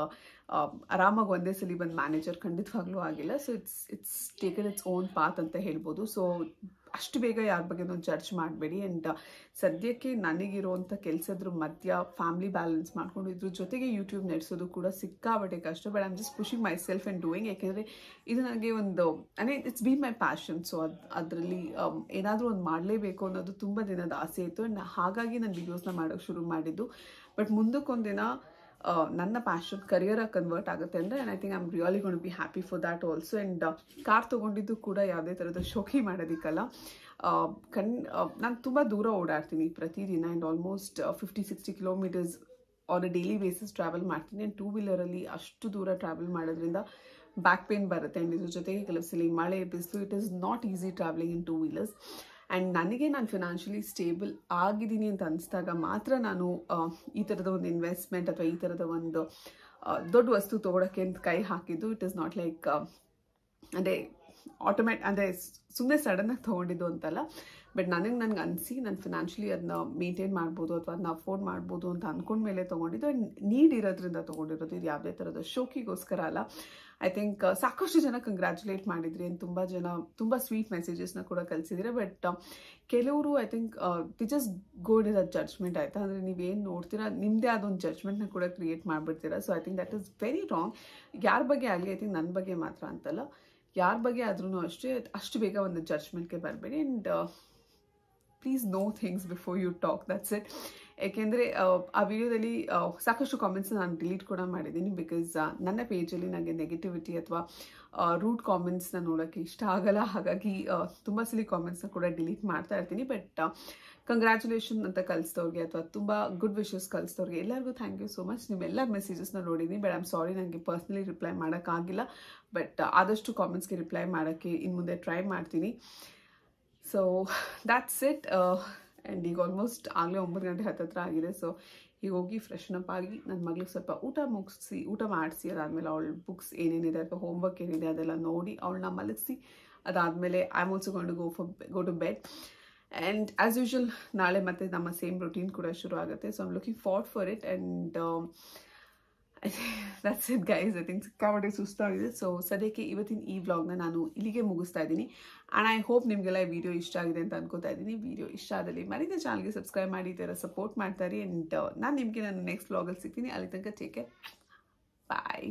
ಆರಾಮಾಗಿ ಒಂದೇ ಸಲ ಬಂದು ಮ್ಯಾನೇಜರ್ ಖಂಡಿತವಾಗ್ಲೂ ಆಗಿಲ್ಲ. So it's taken its own path ಅಂತ ಹೇಳ್ಬೋದು. ಸೊ ಅಷ್ಟು ಬೇಗ ಯಾರ ಬಗ್ಗೆನೂ ಜಡ್ಜ್ ಮಾಡಬೇಡಿ. ಆ್ಯಂಡ್ ಸದ್ಯಕ್ಕೆ ನನಗಿರುವಂಥ ಕೆಲಸದ್ರ ಮಧ್ಯ ಫ್ಯಾಮಿಲಿ ಬ್ಯಾಲೆನ್ಸ್ ಮಾಡ್ಕೊಂಡು ಇದ್ರ ಜೊತೆಗೆ ಯೂಟ್ಯೂಬ್ ನಡೆಸೋದು ಕೂಡ ಸಿಕ್ಕಾಬಟ್ಟೆ ಕಷ್ಟ. But I am just pushing my self and doing. ಯಾಕೆಂದರೆ ಇದು ನನಗೆ ಒಂದು it's been my passion. So ಅದರಲ್ಲಿ ಏನಾದರೂ ಒಂದು ಮಾಡಲೇಬೇಕು ಅನ್ನೋದು ತುಂಬ ದಿನದ ಆಸೆ ಇತ್ತು. ಆ್ಯಂಡ್ ಹಾಗಾಗಿ ನಾನು ವೀಡಿಯೋಸ್ನ ಮಾಡೋಕ್ಕೆ ಶುರು ಮಾಡಿದ್ದು. ಬಟ್ ಮುಂದಕ್ಕೊಂದಿನ ನನ್ನ ಪ್ಯಾಷನ್ ಕರಿಯರಾಗಿ ಕನ್ವರ್ಟ್ ಆಗುತ್ತೆ ಅಂದರೆ I think I am really gonna be happy for that also. And car ತೊಗೊಂಡಿದ್ದು ಕೂಡ ಯಾವುದೇ ಥರದ ಶೋಕಿ ಮಾಡೋದಕ್ಕಲ್ಲ. ನಾನು ತುಂಬ ದೂರ ಓಡಾಡ್ತೀನಿ ಪ್ರತಿದಿನ. And almost 50-60 kilometres on a daily basis travel ಮಾಡ್ತೀನಿ. ಆ್ಯಂಡ್ 2 ವೀಲರಲ್ಲಿ ಅಷ್ಟು ದೂರ ಟ್ರಾವೆಲ್ ಮಾಡೋದ್ರಿಂದ ಬ್ಯಾಕ್ ಪೇನ್ ಬರುತ್ತೆ. ಆ್ಯಂಡ್ ಇದ್ರ ಜೊತೆಗೆ ಕೆಲವು ಸಲ ಮಳೆ, ಬಿಸಿಲು, it is not easy travelling in 2 wheelers. And ನನಗೆ ನಾನು ಫಿನಾನ್ಷಿಯಲಿ ಸ್ಟೇಬಲ್ ಆಗಿದ್ದೀನಿ ಅಂತ ಅನಿಸಿದಾಗ ಮಾತ್ರ ನಾನು ಈ ಥರದ ಒಂದು ಇನ್ವೆಸ್ಟ್ಮೆಂಟ್ ಅಥವಾ ಈ ಥರದ ಒಂದು ದೊಡ್ಡ ವಸ್ತು ತೊಗೊಳಕ್ಕೆ ಅಂತ ಕೈ ಹಾಕಿದ್ದು. ಇಟ್ ಈಸ್ ನಾಟ್ ಲೈಕ್ ಅಂದರೆ ಅಂದರೆ ಸುಮ್ಮನೆ ಸಡನ್ನಾಗಿ ತೊಗೊಂಡಿದ್ದು ಅಂತಲ್ಲ. ಬಟ್ ನನಗೆ ಅನಿಸಿ ನಾನು ಫಿನಾನ್ಷಿಯಲಿ ಅದನ್ನ ಮೇಂಟೈನ್ ಮಾಡ್ಬೋದು ಅಥವಾ ಅದನ್ನ ಅಫೋರ್ಡ್ ಮಾಡ್ಬೋದು ಅಂತ ಅಂದ್ಕೊಂಡ್ಮೇಲೆ ತೊಗೊಂಡಿದ್ದು. ಆ್ಯಂಡ್ ನೀಡ್ ಇರೋದ್ರಿಂದ ತೊಗೊಂಡಿರೋದು. ಇದು ಯಾವುದೇ ಥರದ ಶೋಕಿಗೋಸ್ಕರ ಅಲ್ಲ. ಐ ಥಿಂಕ್ ಸಾಕಷ್ಟು ಜನ ಕಂಗ್ರ್ಯಾಚುಲೇಟ್ ಮಾಡಿದ್ರಿ. ತುಂಬ ಜನ ತುಂಬ ಸ್ವೀಟ್ ಮೆಸೇಜಸ್ನ ಕೂಡ ಕಳಿಸಿದ್ದೀರಾ. ಬಟ್ ಕೆಲವರು I think they just go it is a judgement. ಆಯಿತಾ, ಅಂದರೆ ನೀವೇನು ನೋಡ್ತೀರಾ ನಿಮ್ಮದೇ ಆದೊಂದು ಜಡ್ಜ್ಮೆಂಟ್ನ ಕೂಡ ಕ್ರಿಯೇಟ್ ಮಾಡಿಬಿಡ್ತೀರಾ. So I think that is very wrong. ಯಾರ ಬಗ್ಗೆ ಆಗಲಿ, ಐ ಥಿಂಕ್ ನನ್ನ ಬಗ್ಗೆ ಮಾತ್ರ ಅಂತಲ್ಲ, ಯಾರ ಬಗ್ಗೆ ಆದ್ರೂ ಅಷ್ಟೇ ಅಷ್ಟು ಬೇಗ ಒಂದು ಜಡ್ಜ್ಮೆಂಟ್ಗೆ ಬರಬೇಡಿ. And please know things before you talk, that's it. ಏಕೆಂದರೆ ಆ ವಿಡಿಯೋದಲ್ಲಿ ಸಾಕಷ್ಟು ಕಾಮೆಂಟ್ಸ್ನ ನಾನು ಡಿಲೀಟ್ ಕೂಡ ಮಾಡಿದ್ದೀನಿ. ಬಿಕಾಸ್ ನನ್ನ ಪೇಜಲ್ಲಿ ನನಗೆ ನೆಗೆಟಿವಿಟಿ ಅಥವಾ ರೂಡ್ ಕಾಮೆಂಟ್ಸ್ನ ನೋಡೋಕ್ಕೆ ಇಷ್ಟ ಆಗಲ್ಲ. ಹಾಗಾಗಿ ತುಂಬ ಸಲ ಕಾಮೆಂಟ್ಸ್ನ ಕೂಡ ಡಿಲೀಟ್ ಮಾಡ್ತಾ ಇರ್ತೀನಿ. ಬಟ್ ಕಂಗ್ರ್ಯಾಚುಲೇಷನ್ ಅಂತ ಕಳಿಸಿದವ್ರಿಗೆ ಅಥವಾ ತುಂಬ ಗುಡ್ ವಿಶಸ್ ಕಳಿಸಿದವ್ರಿಗೆ ಎಲ್ಲರಿಗೂ ಥ್ಯಾಂಕ್ ಯು ಸೋ ಮಚ್. ನಿಮ್ಮೆಲ್ಲರ ಮೆಸೇಜಸ್ನ ನೋಡಿದ್ದೀನಿ. ಬಟ್ ಐ ಆಮ್ ಸಾರಿ, ನನಗೆ ಪರ್ಸ್ನಲಿ ರಿಪ್ಲೈ ಮಾಡೋಕ್ಕಾಗಿಲ್ಲ. ಬಟ್ ಆದಷ್ಟು ಕಾಮೆಂಟ್ಸ್ಗೆ ರಿಪ್ಲೈ ಮಾಡೋಕ್ಕೆ ಇನ್ನು ಮುಂದೆ ಟ್ರೈ ಮಾಡ್ತೀನಿ. So that's it. ಆ್ಯಂಡ್ ಈಗ ಆಲ್ಮೋಸ್ಟ್ ಆಗಲೇ 9 ಗಂಟೆ ಹತ್ತಿರ ಆಗಿದೆ. ಸೊ ಈಗ ಹೋಗಿ ಫ್ರೆಶನ್ ಅಪ್ ಆಗಿ ನನ್ನ ಮಗಳಿಗೆ ಸ್ವಲ್ಪ ಊಟ ಮಾಡಿಸಿ ಅದಾದಮೇಲೆ ಅವಳ ಬುಕ್ಸ್ ಏನೇನಿದೆ ಅಥವಾ ಹೋಮ್ವರ್ಕ್ ಏನಿದೆ ಅದೆಲ್ಲ ನೋಡಿ ಅವಳನ್ನ ಮಲಗಿಸಿ ಅದಾದಮೇಲೆ I am also going to go to bed. And as usual ನಾಳೆ ಮತ್ತೆ ನಮ್ಮ ಸೇಮ್ ರೂಟೀನ್ ಕೂಡ ಶುರು ಆಗುತ್ತೆ. So I am looking forward for it. And that's it guys. I think ಸಿಕ್ಕಾಪಟ್ಟೆ ಸುಸ್ತಾಗಿದೆ. ಸೊ ಸದ್ಯಕ್ಕೆ ಇವತ್ತಿನ ಈ ವ್ಲಾಗ್ನ ನಾನು ಇಲ್ಲಿಗೆ ಮುಗಿಸ್ತಾ ಇದ್ದೀನಿ. ಆ್ಯಂಡ್ ಐ ಹೋಪ್ ನಿಮಗೆಲ್ಲ ಈ ವಿಡಿಯೋ ಇಷ್ಟ ಆಗಿದೆ ಅಂತ ಅನ್ಕೋತಾ ಇದ್ದೀನಿ. ವಿಡಿಯೋ ಇಷ್ಟ ಆದಲ್ಲಿ ಮರಿದ ಚಾನಲ್ಗೆ ಸಬ್ಸ್ಕ್ರೈಬ್ ಮಾಡಿ, ಈ ಥರ ಸಪೋರ್ಟ್ ಮಾಡ್ತಾರೆ. ಆ್ಯಂಡ್ ನಾನು ನಿಮಗೆ ನಾನು ನೆಕ್ಸ್ಟ್ ವ್ಲಾಗಲ್ಲಿ ಸಿಗ್ತೀನಿ. ಅಲ್ಲಿ ತನಕ ಟೇಕ್ ಕೇರ್, ಬಾಯ್.